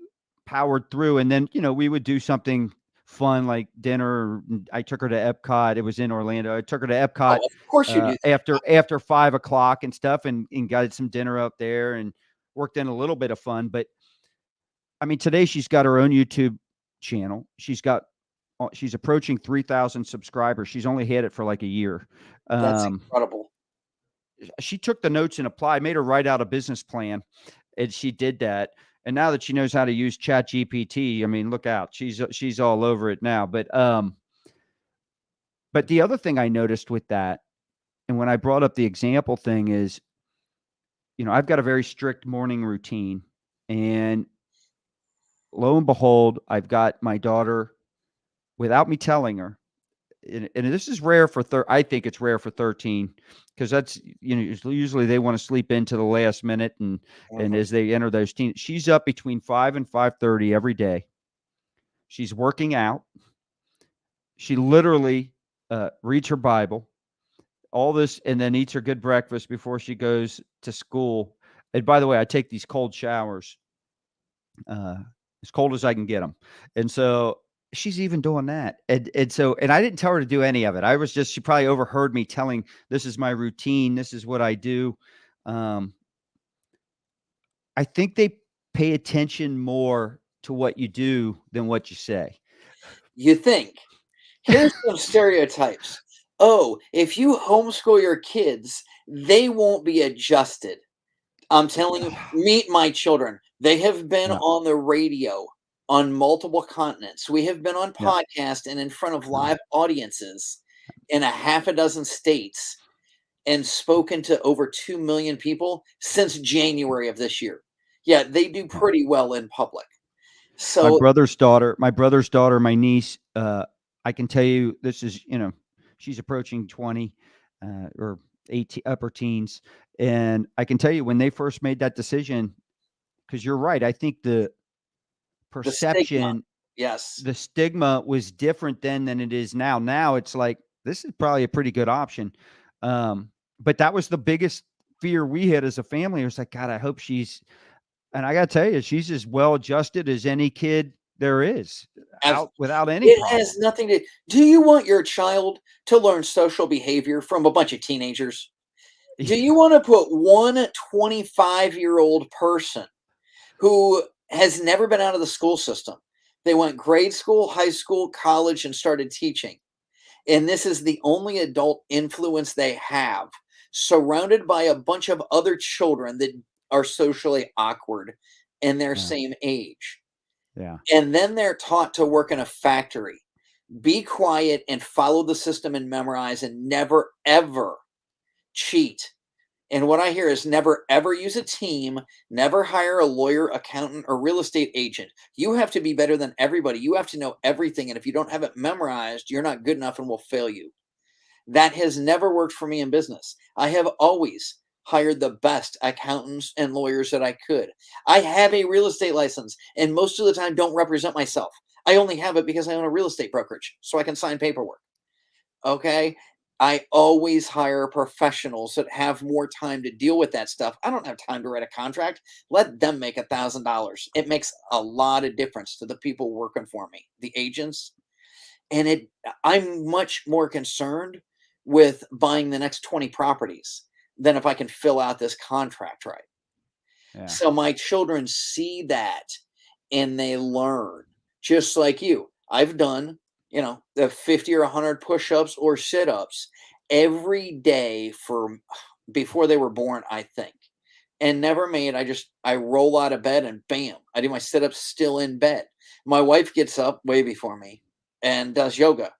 powered through. And then, you know, we would do something fun like dinner. I took her to Epcot. It was in Orlando. I took her to oh, Epcot of course you do. after 5 o'clock and stuff, and got some dinner up there and worked in a little bit of fun. But I mean, today she's got her own YouTube channel. She's approaching 3,000 subscribers. She's only had it for like a year. That's Um, incredible. she took the notes and applied, made her write out a business plan, and she did that. And now that she knows how to use Chat GPT, I mean, look out, she's all over it now. But the other thing I noticed with that, and when I brought up the example thing is, you know, I've got a very strict morning routine, and lo and behold, I've got my daughter without me telling her. And this is rare for I think it's rare for 13 because that's, you know, usually they want to sleep into the last minute, and Mhm. as they enter those teens, she's up between 5 and 5:30 every day. She's working out. She literally reads her Bible, all this, and then eats her good breakfast before she goes to school. And by the way, I take these cold showers, uh, as cold as I can get them. And so she's even doing that. And I didn't tell her to do any of it. I was just, she probably overheard me telling, this is my routine. This is what I do. Um, I think they pay attention more to what you do than what you say. You think. Here's some stereotypes. Oh, if you homeschool your kids, they won't be adjusted. I'm telling you, meet my children. They have been Yeah. on the radio on multiple continents. We have been on Yeah. podcast and in front of Yeah. live audiences in a half a dozen states and spoken to over 2 million people since January of this year. Yeah, they do Yeah. pretty well in public. My So brother's daughter, my niece, I can tell you this is, you know, she's approaching 20, or 18, upper teens. And I can tell you when they first made that decision, because you're right, I think the the stigma, perception, yes. the stigma was different then than it is now. Now it's like, this is probably a pretty good option. But that was the biggest fear we had as a family. It was like, God, I hope and I got to tell you, she's as well adjusted as any kid there is, Ab out without any It has problem. nothing to do you want your child to learn social behavior from a bunch of teenagers? Do Yeah. you wanna put one 25-year-old person who has never been out of the school system? They went grade school, high school, college, and started teaching, and this is the only adult influence they have, surrounded by a bunch of other children that are socially awkward and their Yeah. same age. Yeah. And then they're taught to work in a factory. Be quiet and follow the system and memorize and never ever cheat. And what I hear is never ever use a team, never hire a lawyer, accountant, or real estate agent. You have to be better than everybody. You have to know everything. And if you don't have it memorized, you're not good enough and will fail you. That has never worked for me in business. I have always hired the best accountants and lawyers that I could. I have a real estate license and most of the time don't represent myself. I only have it because I own a real estate brokerage so I can sign paperwork. Okay. I always hire professionals that have more time to deal with that stuff. I don't have time to write a contract. Let them make $1,000. It makes a lot of difference to the people working for me, the agents. And I'm much more concerned with buying the next 20 properties than if I can fill out this contract right. Yeah. So my children see that and they learn just like you. I've done, the 50 or 100 push-ups or sit-ups every day for before they were born, I think. and never made. I roll out of bed and bam, I do my sit-ups still in bed. My wife gets up way before me and does yoga.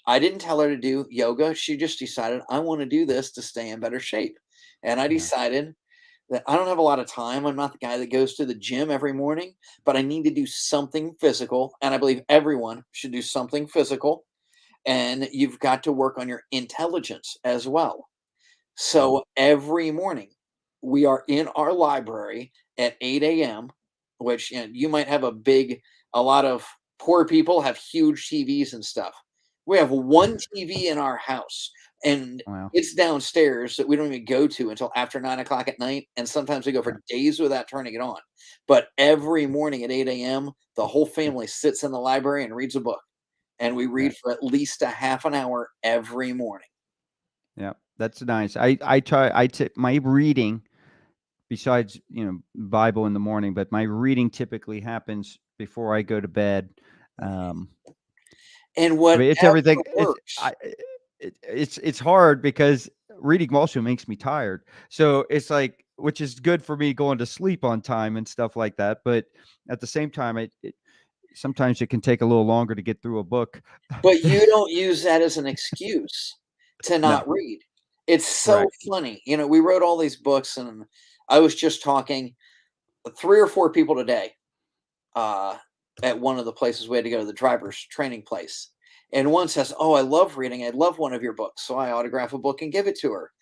I didn't tell her to do yoga. She just decided I want to do this to stay in better shape. And I Yeah. decided that I don't have a lot of time. I'm not the guy that goes to the gym every morning, but I need to do something physical. And I believe everyone should do something physical. And you've got to work on your intelligence as well. Yeah. So every morning we are in our library at 8 a.m., which you might have a lot of poor people have huge TVs and stuff. We have one TV in our house, and Wow. it's downstairs that we don't even go to until after 9 o'clock at night. And sometimes we go Yeah. for days without turning it on. But every morning at 8 a.m., the whole family sits in the library and reads a book. And we Yeah. read for at least a half an hour every morning. Yeah. That's nice. I try. I tip my reading besides Bible in the morning, but my reading typically happens before I go to bed. Um, And I mean, it's whatever everything. works. It's hard because reading also makes me tired. So it's like, which is good for me going to sleep on time and stuff like that. But at the same time, sometimes it can take a little longer to get through a book. But you don't use that as an excuse to not No, read. It's so correct. funny. We wrote all these books, and I was just talking 3 or 4 people today, uh, at one of the places we had to go to, the driver's training place. And one says, "Oh, I love reading. I love one of your books." So I autograph a book and give it to her.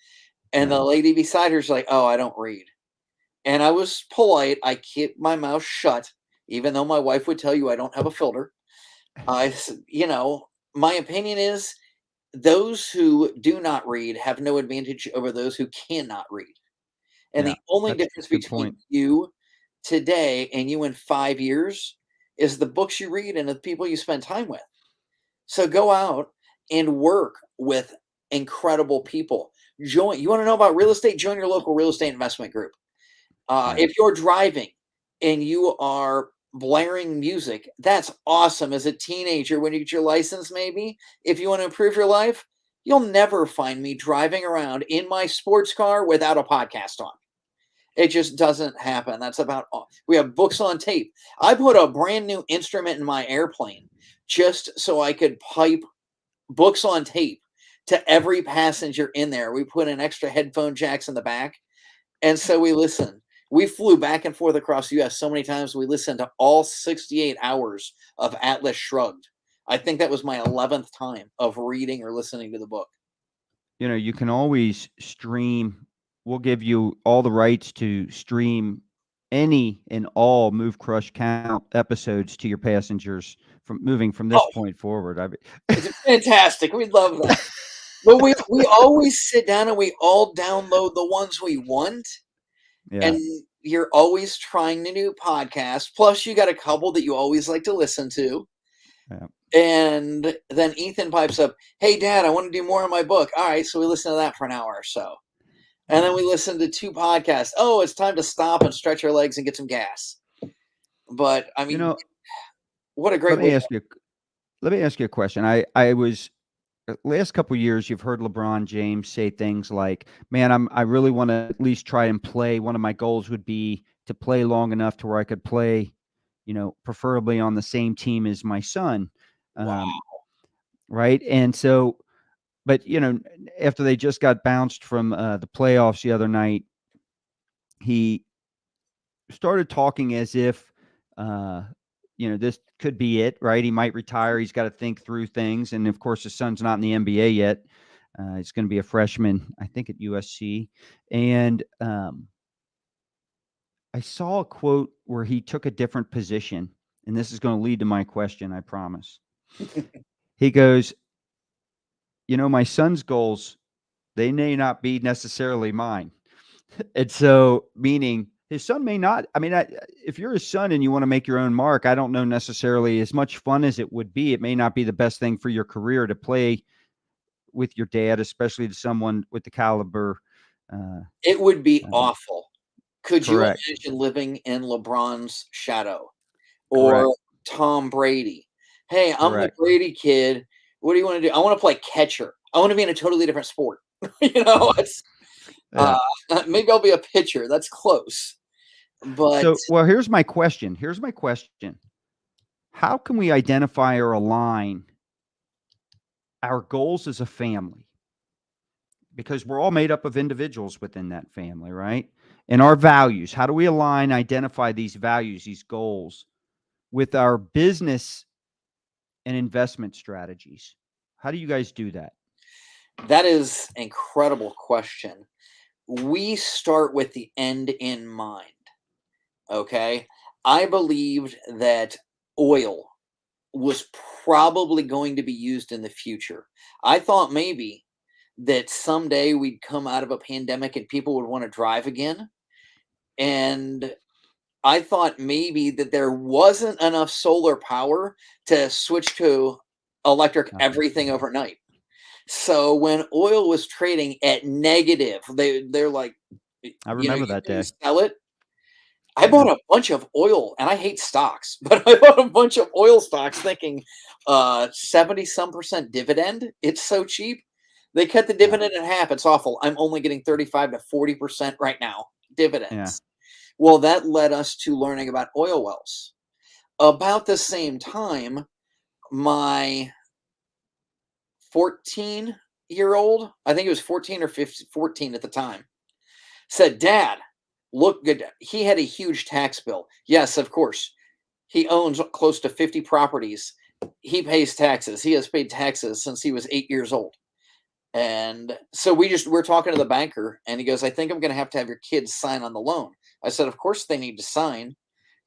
And Yeah, the lady beside her is like, "Oh, I don't read." And I was polite. I kept my mouth shut, even though my wife would tell you I don't have a filter. I said, my opinion is those who do not read have no advantage over those who cannot read. And yeah. the only That's difference a good between point. you today and you in 5 years is the books you read and the people you spend time with. So go out and work with incredible people. You want to know about real estate? Join your local real estate investment group. Yeah, If you're driving and you are blaring music, that's awesome. As a teenager, when you get your license, maybe if you want to improve your life, you'll never find me driving around in my sports car without a podcast on. It just doesn't happen. That's about all. We have books on tape. I put a brand new instrument in my airplane just so I could pipe books on tape to every passenger in there. We put in extra headphone jacks in the back, and so we listened. We flew back and forth across the US so many times. We listened to all 68 hours of Atlas Shrugged. I think that was my 11th time of reading or listening to the book. you can always stream. We'll give you all the rights to stream any and all Move Crush Count episodes to your passengers from this Oh, point forward. it's fantastic. We love that. But we always sit down and we all download the ones we want. Yeah, And you're always trying to do podcasts. Plus, you got a couple that you always like to listen to. yeah. And then Ethan pipes up, "Hey, Dad, I want to do more of my book." All right, so we listen to that for an hour or so. And then we listen to 2 podcasts. Oh, it's time to stop and stretch our legs and get some gas. But, I You mean, know, what a let great way me to. ask you. Let me ask you a question. I was last couple years. You've heard LeBron James say things like, "Man, I really want to at least try and play. One of my goals would be to play long enough to where I could play, preferably on the same team as my son." Wow. Um, right. And so, but after they just got bounced from the playoffs the other night, he started talking as if, uh, this could be it, right? He might retire. He's got to think through things. And of course, his son's not in the NBA yet. He's going to be a freshman, I think, at USC. And I saw a quote where he took a different position. And this is going to lead to my question, I promise. He goes, my son's goals, they may not be necessarily mine. And so, meaning his son may not. I mean, if you're his son and you want to make your own mark, I don't know necessarily as much fun as it would be. It may not be the best thing for your career to play with your dad, especially to someone with the caliber. Uh, It would be um, awful. Could you correct, imagine living in LeBron's shadow correct, or Tom Brady? "Hey, I'm the correct. Brady kid. What do you wanna do?" "I wanna play catcher. I wanna be in a totally different sport." You know, it's Yeah. Maybe I'll be a pitcher. That's close. But So, well, here's my question. Here's my question. How can we identify or align our goals as a family? Because we're all made up of individuals within that family, right? And our values. How do we align, identify these values, these goals with our business and investment strategies? How do you guys do that? that is an incredible question. We start with the end in mind. Okay. I believed that oil was probably going to be used in the future. I thought maybe that someday we'd come out of a pandemic and people would want to drive again. And I thought maybe that there wasn't enough solar power to switch to electric Okay. everything overnight. So when oil was trading at negative, they're like, I you remember that can day. sell it. I Yeah. bought a bunch of oil, and I hate stocks, but I bought a bunch of oil stocks thinking 70 some percent dividend. It's so cheap. They cut the Yeah. dividend in half. It's awful. I'm only getting 35 to 40% right now Yeah. dividends. Well, that led us to learning about oil wells. About the same time, my 14-year-old, I think it was 14 or 15, 14 at the time, said, Dad, look good. He had a huge tax bill. Yes, of course. He owns close to 50 properties. He pays taxes. He has paid taxes since he was 8 years old. And so we're talking to the banker, and he goes, I think I'm going to have your kids sign on the loan. I said, of course they need to sign.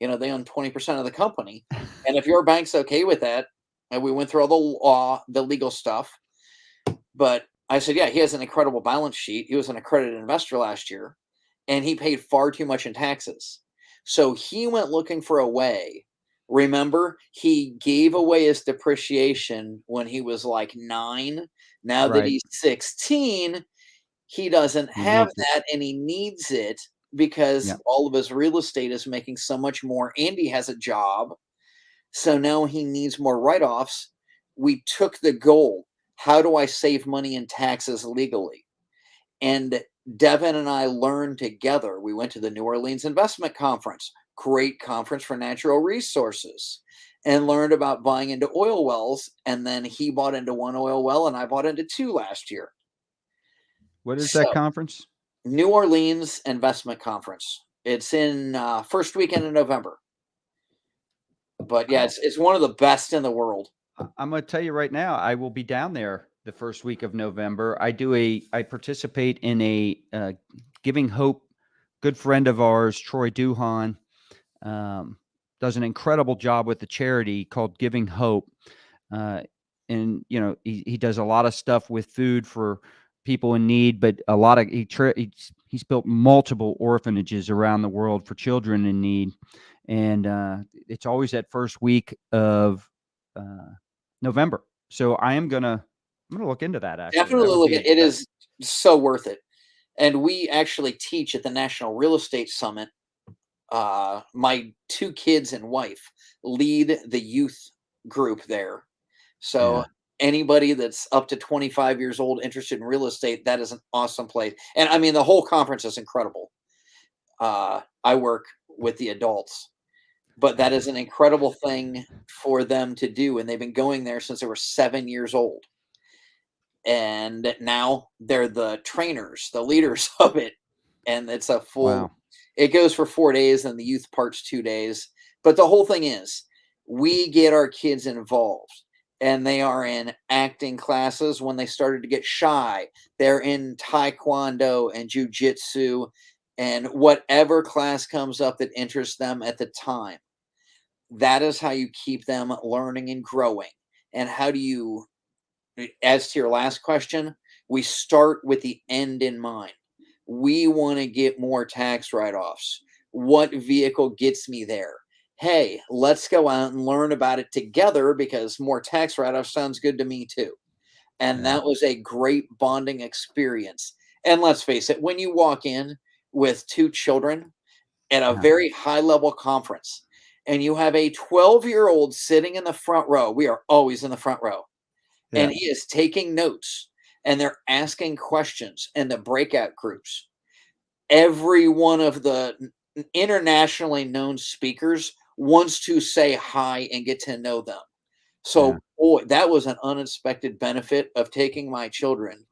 They own 20% of the company. And if your bank's okay with that, and we went through all the law, the legal stuff, but I said, yeah, he has an incredible balance sheet. He was an accredited investor last year, and he paid far too much in taxes. So he went looking for a way. Remember, he gave away his depreciation when he was like 9. Now that Right. he's 16, he doesn't He have needs it. that and he needs it because Yeah. all of his real estate is making so much more and he has a job. So now he needs more write offs. We took the goal. How do I save money in taxes legally? And Devin and I learned together. We went to the New Orleans Investment Conference, great conference for natural resources, and learned about buying into oil wells. And then he bought into one oil well, and I bought into two last year. What is that So, conference? New Orleans Investment Conference. It's in first weekend in November. But yeah, Oh, it's one of the best in the world. I'm going to tell you right now, I will be down there the first week of November. I participate in a Giving Hope. Good friend of ours, Troy Duhan, um, does an incredible job with the charity called Giving Hope. And he does a lot of stuff with food for people in need, but a lot of he's built multiple orphanages around the world for children in need, and it's always that first week of November. So I'm gonna look into that. Actually, Definitely that would look be at it. Is so worth it. And we actually teach at the National Real Estate Summit. My two kids and wife lead the youth group there. So yeah. anybody that's up to 25 years old interested in real estate, that is an awesome place. And I mean, the whole conference is incredible. I work with the adults, but that is an incredible thing for them to do. And they've been going there since they were 7 years old. And now they're the trainers, the leaders of it. And it's a full, Wow. it goes for 4 days and the youth part's 2 days. But the whole thing is we get our kids involved and they are in acting classes when they started to get shy. They're in taekwondo and jujitsu and whatever class comes up that interests them at the time. That is how you keep them learning and growing. And how do you, as to your last question, we start with the end in mind. We want to get more tax write offs. What vehicle gets me there? Hey, let's go out and learn about it together because more tax write offs sounds good to me too. And Yeah. that was a great bonding experience. And let's face it, when you walk in with two children at a Yeah. very high level conference and you have a 12-year-old sitting in the front row, we are always in the front row Yeah. and he is taking notes and they're asking questions in the breakout groups. every one of the internationally known speakers wants to say hi and get to know them. Yeah. So, boy, that was an unexpected benefit of taking my children.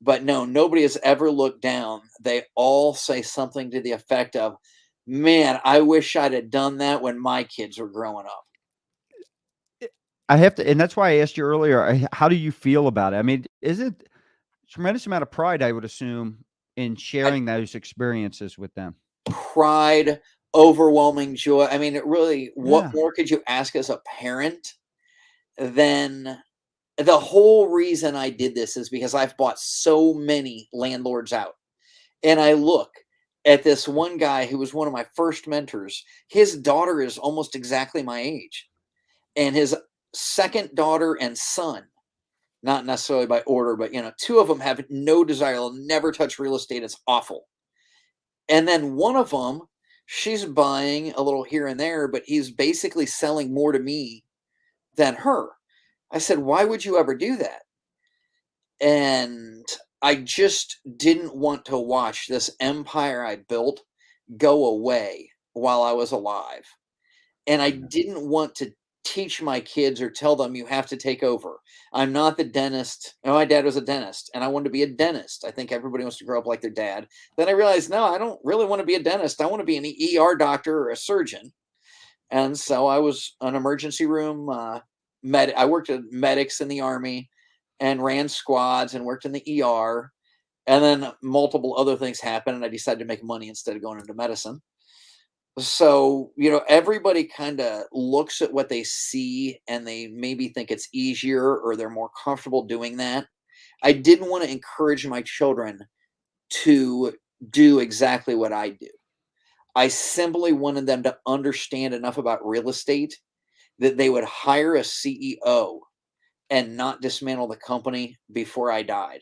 But no, nobody has ever looked down. They all say something to the effect of, "Man, I wish I'd have done that when my kids were growing up." I have to, and that's why I asked you earlier, how do you feel about it? I mean, is it tremendous amount of pride, I would assume, in I sharing those experiences with them? Pride, overwhelming joy. I mean, it really, what Yeah. more could you ask as a parent than the whole reason I did this is because I've bought so many landlords out. And I look at this one guy who was one of my first mentors. His daughter is almost exactly my age. And his second daughter and son, not necessarily by order, but two of them have no desire. They'll never touch real estate. It's awful. And then one of them, she's buying a little here and there, but he's basically selling more to me than her. I said, "Why would you ever do that?" And I just didn't want to watch this empire I built go away while I was alive. And I Yeah. didn't want to teach my kids or tell them you have to take over. I'm not the dentist. No, my dad was a dentist and I wanted to be a dentist. I think everybody wants to grow up like their dad. Then I realized, no, I don't really want to be a dentist. I want to be an ER doctor or a surgeon. And so I was an emergency room I worked at medics in the army and ran squads and worked in the ER. And then multiple other things happened, and I decided to make money instead of going into medicine. So, everybody kind of looks at what they see and they maybe think it's easier or they're more comfortable doing that. I didn't want to encourage my children to do exactly what I do. I simply wanted them to understand enough about real estate that they would hire a CEO and not dismantle the company before I died.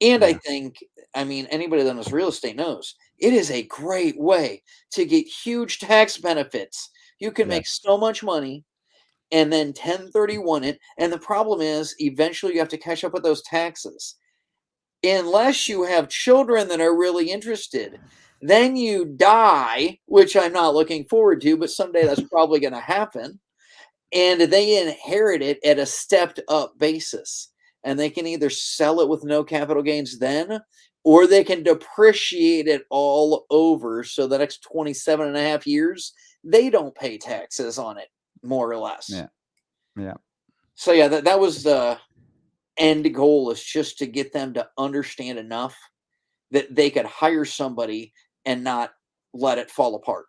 And I Yeah. think, I mean, anybody that knows real estate knows it is a great way to get huge tax benefits. You can make Yes. so much money and then 1031 it. And the problem is, eventually you have to catch up with those taxes. Unless you have children that are really interested, then you die, which I'm not looking forward to, but someday that's probably going to happen, and they inherit it at a stepped up basis. And they can either sell it with no capital gains then, or they can depreciate it all over. So the next 27 and a half years, they don't pay taxes on it, more or less. Yeah. Yeah. So yeah, that was the end goal, is just to get them to understand enough that they could hire somebody and not let it fall apart.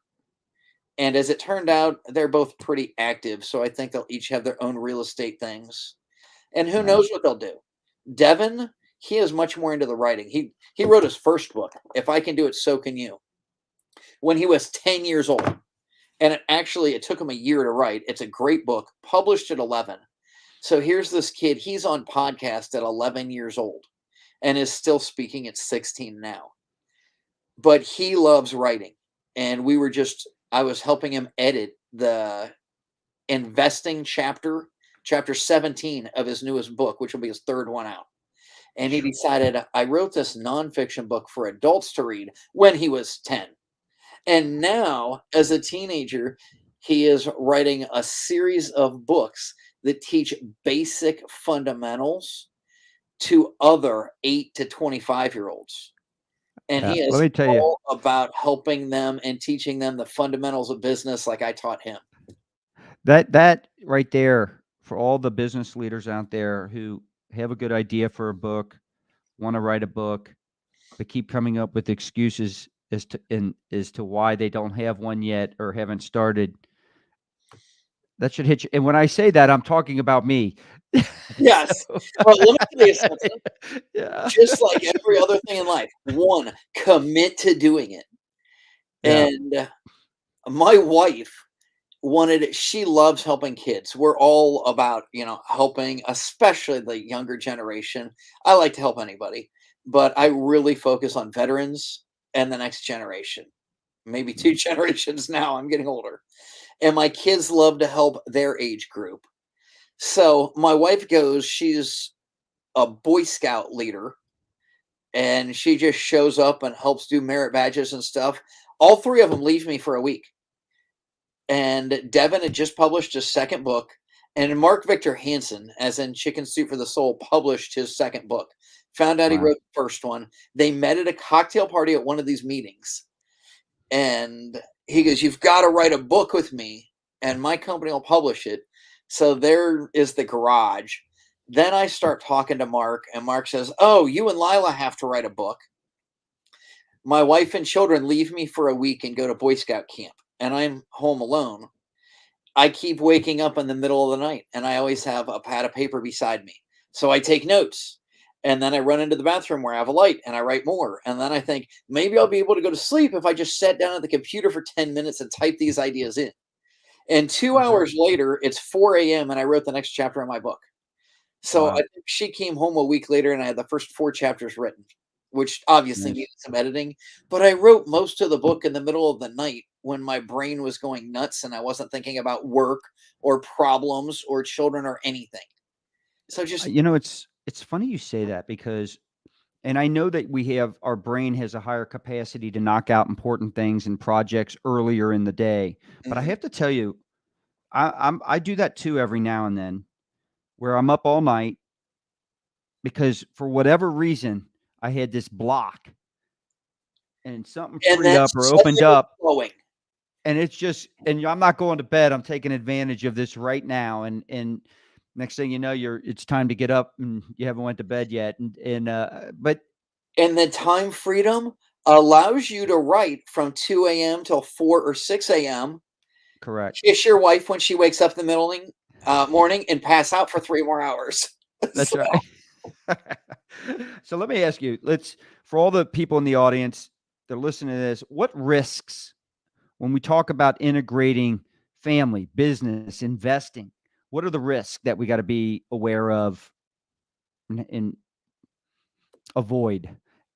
And as it turned out, they're both pretty active. So I think they'll each have their own real estate things. And who knows Nice. what they'll do. Devin, he is much more into the writing. He wrote his first book, If I Can Do It, So Can You, when he was 10 years old. And it took him a year to write. It's a great book, published at 11. So here's this kid, he's on podcast at 11 years old and is still speaking at 16 now. But he loves writing. And I was helping him edit the investing chapter 17 of his newest book, which will be his third one out. And he decided, I wrote this nonfiction book for adults to read when he was 10. And now, as a teenager, he is writing a series of books that teach basic fundamentals to other 8 to 25-year-olds. And Yeah. he Let is me tell you, all about helping them and teaching them the fundamentals of business like I taught him. that right there, for all the business leaders out there who have a good idea for a book, want to write a book, but keep coming up with excuses as to why they don't have one yet or haven't started. That should hit you. And when I say that, I'm talking about me. So, Yes. Well, let me tell you something. yeah. Just like every other thing in life, one, commit to doing it. Yeah. And my wife she loves helping kids. We're all about, helping, especially the younger generation. I like to help anybody, but I really focus on veterans and the next generation. Maybe two generations now. I'm getting older. And my kids love to help their age group. So my wife she's a Boy Scout leader, and she just shows up and helps do merit badges and stuff. All three of them leave me for a week. And Devin had just published his second book, and Mark Victor Hansen, as in Chicken Soup for the Soul, published his second book. Found out he Wow. wrote the first one. They met at a cocktail party at one of these meetings, and he goes, "You've got to write a book with me, and my company will publish it." So there is the garage. Then I start talking to Mark, and Mark says, "Oh, you and Lila have to write a book. My wife and children leave me for a week and go to Boy Scout camp, and I'm home alone. I keep waking up in the middle of the night, and I always have a pad of paper beside me. So I take notes, and then I run into the bathroom where I have a light, and I write more. And then I think maybe I'll be able to go to sleep if I just sat down at the computer for 10 minutes and type these ideas in." And 2 hours later, it's 4 a.m., and I wrote the next chapter of my book. So Wow. I think she came home a week later, and I had the first 4 chapters written, which obviously Nice. needed some editing. But I wrote most of the book in the middle of the night when my brain was going nuts and I wasn't thinking about work or problems or children or anything. So just It's funny you say that because, and I know that our brain has a higher capacity to knock out important things and projects earlier in the day. But I Mhm. have to tell you, I do that too every now and then, where I'm up all night because for whatever reason I had this block and something And freed then up or opened suddenly up, flowing. and it's just, and I'm not going to bed. I'm taking advantage of this right now, and next thing you know, it's time to get up and you haven't went to bed yet, but And the time freedom allows you to write from 2 a.m. till 4 or 6 a.m. correct. Kiss your wife when she wakes up in the morning and pass out for 3 more hours. That's So right. So let me ask you, for all the people in the audience that are listening to this, what risks, when we talk about integrating family, business, investing, what are the risks that we got to be aware of and avoid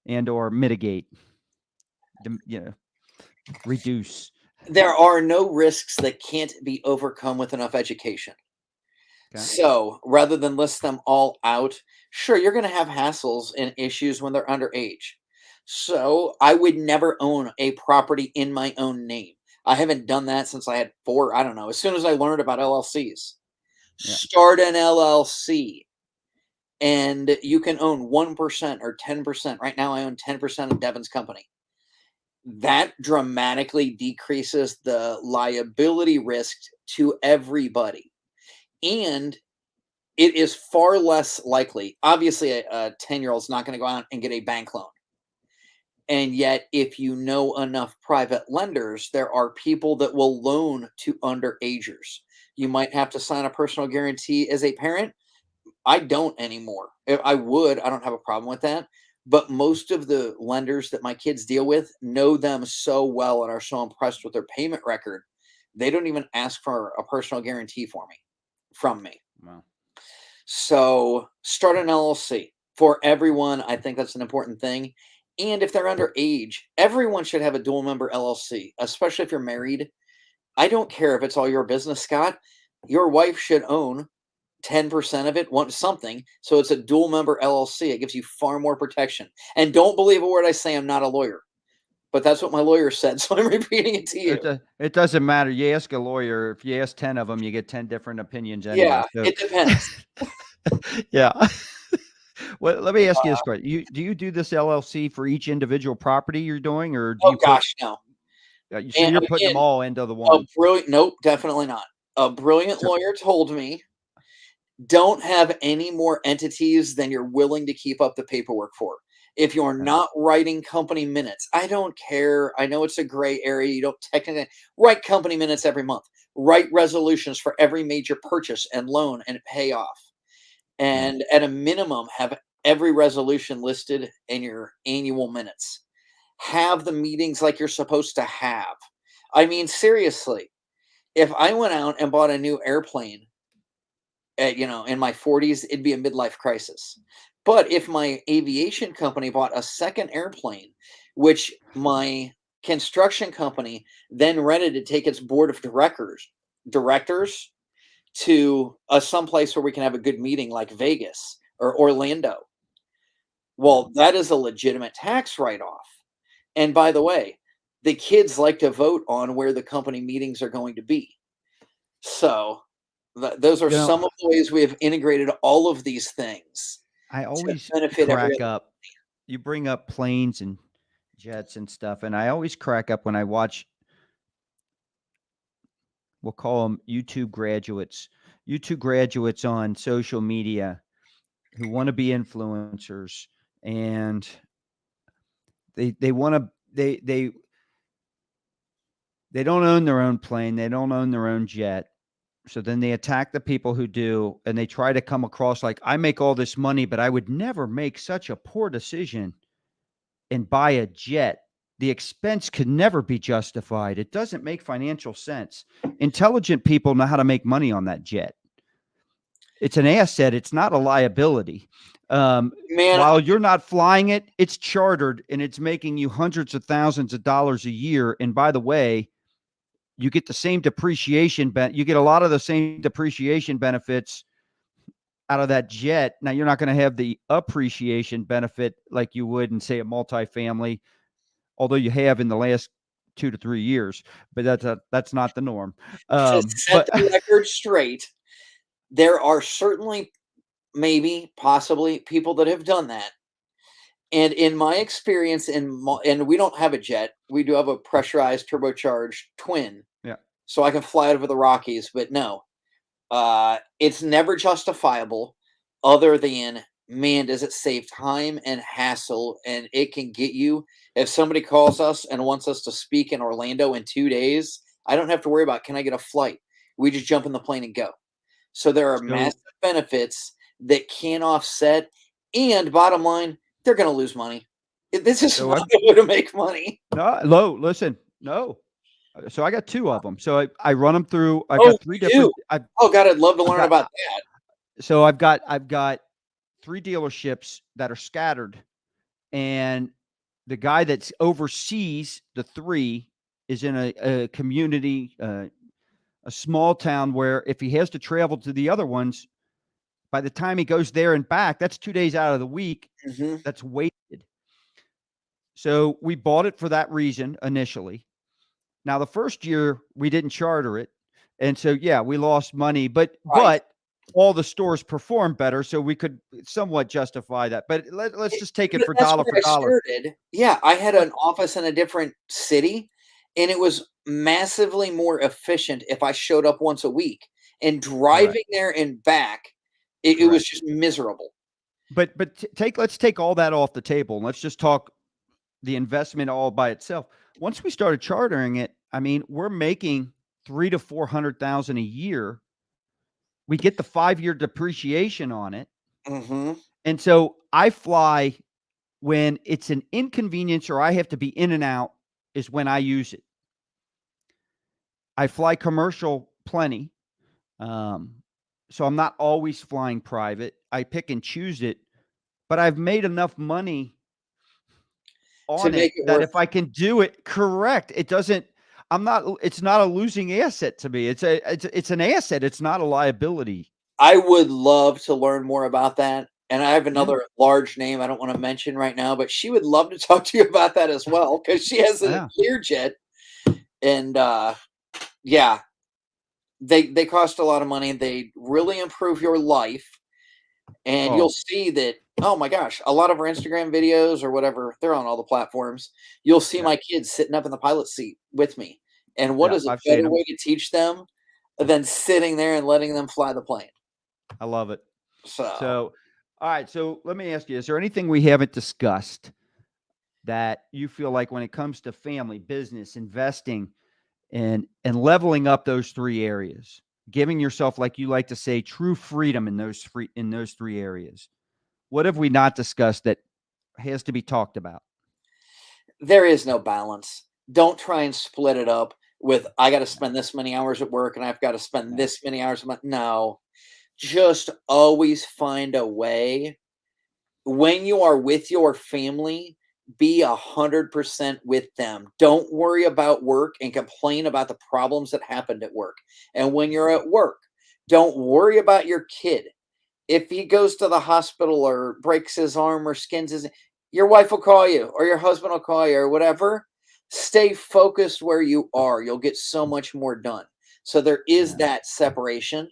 and or mitigate, reduce? there are no risks that can't be overcome with enough education. Okay. So rather than list them all out, sure, you're going to have hassles and issues when they're underage. So I would never own a property in my own name. I haven't done that since I had 4, I don't know, as soon as I learned about LLCs. Yeah. Start an LLC and you can own 1% or 10%. Right now, I own 10% of Devin's company. That dramatically decreases the liability risk to everybody. And it is far less likely. Obviously, a 10-year-old is not going to go out and get a bank loan. And yet, if you know enough private lenders, there are people that will loan to underagers. You might have to sign a personal guarantee as a parent. I don't anymore. If I would, I don't have a problem with that. But most of the lenders that my kids deal with know them so well and are so impressed with their payment record, they don't even ask for a personal guarantee from me. Wow. So start an LLC for everyone. I think that's an important thing. And if they're underage, everyone should have a dual member LLC, especially if you're married. I don't care if it's all your business, Scott. Your wife should own 10% of it, want something. So it's a dual member LLC. It gives you far more protection. And don't believe a word I say. I'm not a lawyer, but that's what my lawyer said. So I'm repeating it to you. It doesn't matter. You ask a lawyer, if you ask 10 of them, you get 10 different opinions anyway. Yeah, So it depends. yeah. Well, let me ask you this question. Do you do this LLC for each individual property you're doing, or do Oh you gosh, no. so And you're putting them again, all into the a one? brilliant, nope, definitely not. A brilliant So lawyer told me, don't have any more entities than you're willing to keep up the paperwork for. If you're okay. not writing company minutes, I don't care. I know it's a gray area. You don't technically write company minutes every month. Write resolutions for every major purchase and loan and payoff. Yeah. And at a minimum, have every resolution listed in your annual minutes. Have the meetings like you're supposed to have. I mean, seriously, if I went out and bought a new airplane in my 40s, it'd be a midlife crisis. But if my aviation company bought a second airplane, which my construction company then rented to take its board of directors to someplace where we can have a good meeting like Vegas or Orlando, Yeah. Well, that is a legitimate tax write-off. And by the way, the kids like to vote on where the company meetings are going to be. So those are You know, some of the ways we have integrated all of these things I to always benefit every crack other. up. You bring up planes and jets and stuff, and I always crack up when I watch, we'll call them YouTube graduates on social media who want to be influencers, and they want to they don't own their own plane, they don't own their own jet. So then they attack the people who do, and they try to come across like, I make all this money, but I would never make such a poor decision and buy a jet. The expense could never be justified. It doesn't make financial sense. Intelligent people know how to make money on that jet. It's an asset. It's not a liability. Man, While you're not flying it, it's chartered and it's making you hundreds of thousands of dollars a year. And by the way, you get the same depreciation. You get a lot of the same depreciation benefits out of that jet. Now, you're not going to have the appreciation benefit like you would in, say, a multifamily, although you have in the last 2 to 3 years, but that's not the norm. to set But the record straight, there are certainly, maybe, possibly people that have done that. And in my experience, and we don't have a jet, we do have a pressurized turbocharged twin, yeah, so I can fly over the Rockies. But no, it's never justifiable other than, man, does it save time and hassle, and it can get you, if somebody calls us and wants us to speak in Orlando in 2 days, I don't have to worry about, can I get a flight? We just jump in the plane and go. So there are so massive benefits that can offset, and bottom line, they're gonna lose money. This is so not I a way to make money. no, low, listen, no. So I got 2 of them. So I run them through. I've Oh, got 3 you do? different Oh god, I'd love to I've learn got about that. so I've got 3 dealerships that are scattered, and the guy that oversees the 3 is in a community, a small town where if he has to travel to the other ones, by the time he goes there and back, that's 2 days out of the week. Mhm. That's wasted. So we bought it for that reason initially. Now the first year we didn't charter it, and so yeah, we lost money, but Right. all the stores performed better, so we could somewhat justify that. But let's It just take it but that's for where I dollar. started. Yeah, I had But an office in a different city, and it was massively more efficient if I showed up once a week, and correct, driving there and back, it was correct. just miserable. But let's take all that off the table and let's just talk the investment all by itself. Once we started chartering it, I mean, we're making 3 to 400,000 a year. We get the 5-year depreciation on it. Mhm. And so I fly when it's an inconvenience or I have to be in and out is when I use it. I fly commercial plenty. Um, so I'm not always flying private. I pick and choose it, but I've made enough money To on make it it that worth. if I can do it correct, it doesn't it's not a losing asset to me. It's an asset. It's not a liability. I would love to learn more about that, and I have Yeah. another large name I don't wanna mention right now, but she would love to talk to you about that as well, because she has a Yeah. Learjet, and, yeah, they cost a lot of money, they really improve your life, and you'll Oh, see that, oh my gosh, a lot of our Instagram videos or whatever, they're on all the platforms, you'll see yeah. my kids sitting up in the pilot seat with me, and what Yeah, is a I've seen better them. way to teach them than sitting there and letting them fly the plane? I love it. So So, all right. So let me ask you, is there anything we haven't discussed that you feel like when it comes to family, business, investing, and leveling up those 3 areas, giving yourself, like you like to say, true freedom in those 3 areas? What have we not discussed that has to be talked about? there is no balance. Don't try and split it up with, I got to spend this many hours at work and I've got to spend Yeah. this many hours a month. No, just always find a way. When you are with your family, be 100% with them. Don't worry about work and complain about the problems that happened at work. And when you're at work, don't worry about your kid. If he goes to the hospital or breaks his arm or skins his, your wife will call you or your husband will call you or whatever. Stay focused where you are. You'll get so much more done. So there is Yeah. that separation.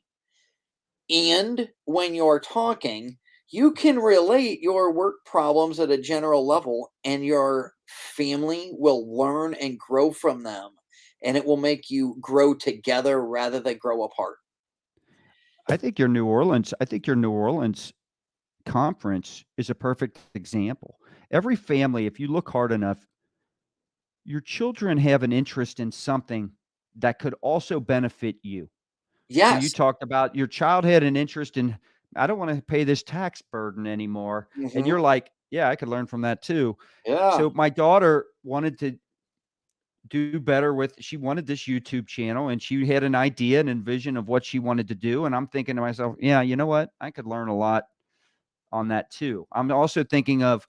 And when you're talking, you can relate your work problems at a general level, and your family will learn and grow from them. And it will make you grow together rather than grow apart. I think your New Orleans conference is a perfect example. Every family, if you look hard enough, your children have an interest in something that could also benefit you. So you Yes. talked about your child had an interest in, I don't want to pay this tax burden anymore. And Hmm. you're like, yeah, I could learn from that too. Yeah. So my daughter wanted to do better with, she wanted this YouTube channel and she had an idea and a vision of what she wanted to do. And I'm thinking to myself, yeah, you know what? I could learn a lot on that too. I'm also thinking of,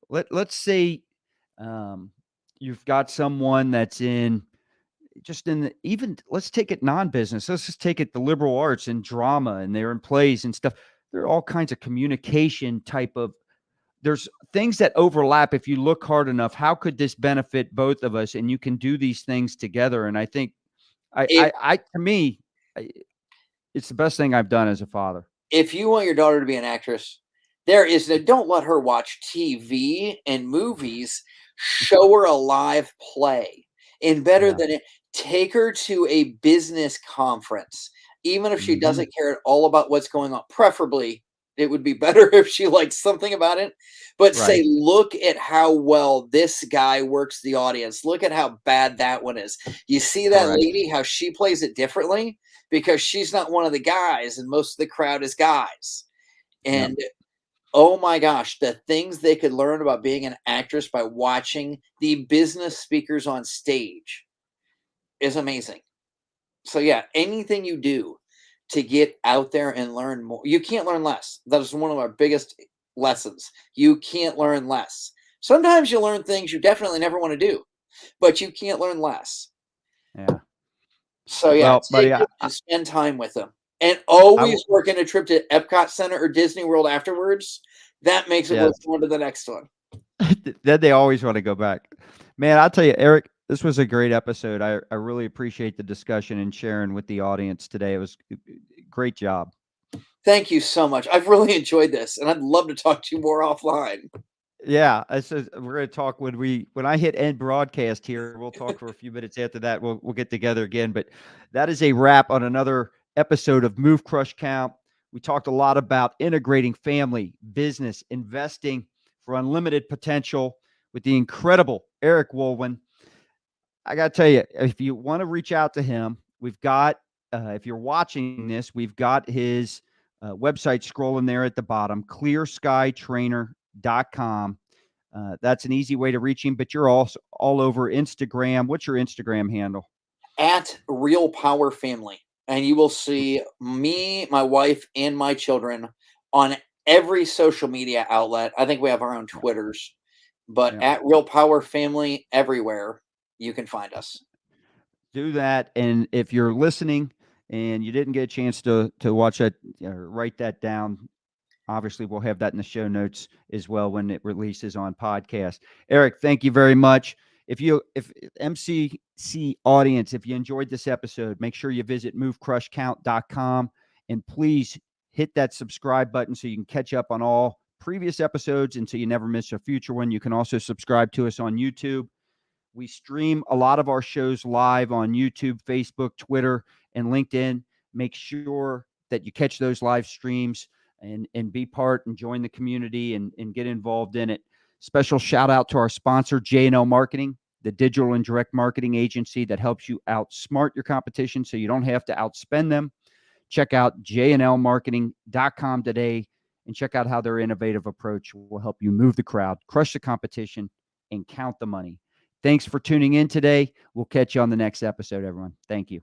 let's say um, you've got someone that's in, just in the, even let's take it non-business. Let's just take it the liberal arts and drama, and they're in plays and stuff. There are all kinds of communication type of, there's things that overlap if you look hard enough. How could this benefit both of us? And you can do these things together. And I think to me, I, it's the best thing I've done as a father. If you want your daughter to be an actress, there is no, don't let her watch TV and movies. Show her a live play. And better Yeah. than it, take her to a business conference. Even if she Hmm. doesn't care at all about what's going on, preferably it would be better if she likes something about it. But say, Right. look at how well this guy works the audience. Look at how bad that one is. You see that Correct. lady, how she plays it differently? Because she's not one of the guys, and most of the crowd is guys. Yep. And oh my gosh, the things they could learn about being an actress by watching the business speakers on stage is amazing. So yeah, anything you do to get out there and learn more, you can't learn less. That is one of our biggest lessons. You can't learn less. Sometimes you learn things you definitely never want to do, but you can't learn less. Yeah. So yeah, Well, take buddy, it and spend time with them, and I will. always working a trip to Epcot Center or Disney World afterwards. That makes it worth Yes. going to the next one. Then they always want to go back. Man, I'll tell you, Eric, this was a great episode. I really appreciate the discussion and sharing with the audience today. It was great job. Thank you so much. I've really enjoyed this, and I'd love to talk to you more offline. Yeah, I said we're going to talk when I hit end broadcast here. We'll talk for a few minutes after that. We'll get together again. But that is a wrap on another episode of Move Crush Count. We talked a lot about integrating family, business, investing for unlimited potential with the incredible Eric Wohlwend. I got to tell you, if you want to reach out to him, we've got, if you're watching this, we've got his website scrolling there at the bottom, clearskytrainer.com. That's an easy way to reach him, but you're also all over Instagram. What's your Instagram handle? At Real Power Family, and you will see me, my wife, and my children on every social media outlet. I think we have our own Yeah. Twitters, but Yeah. at Real Power Family everywhere you can find us. Do that. And if you're listening and you didn't get a chance to watch that or write that down, obviously, we'll have that in the show notes as well when it releases on podcast. Eric, thank you very much. If MCC audience, if you enjoyed this episode, make sure you visit movecrushcount.com and please hit that subscribe button so you can catch up on all previous episodes and so you never miss a future one. You can also subscribe to us on YouTube. We stream a lot of our shows live on YouTube, Facebook, Twitter, and LinkedIn. Make sure that you catch those live streams and be part and join the community and get involved in it. Special shout out to our sponsor, J&L Marketing, the digital and direct marketing agency that helps you outsmart your competition so you don't have to outspend them. Check out jnlmarketing.com today and check out how their innovative approach will help you move the crowd, crush the competition, and count the money. Thanks for tuning in today. We'll catch you on the next episode, everyone. Thank you.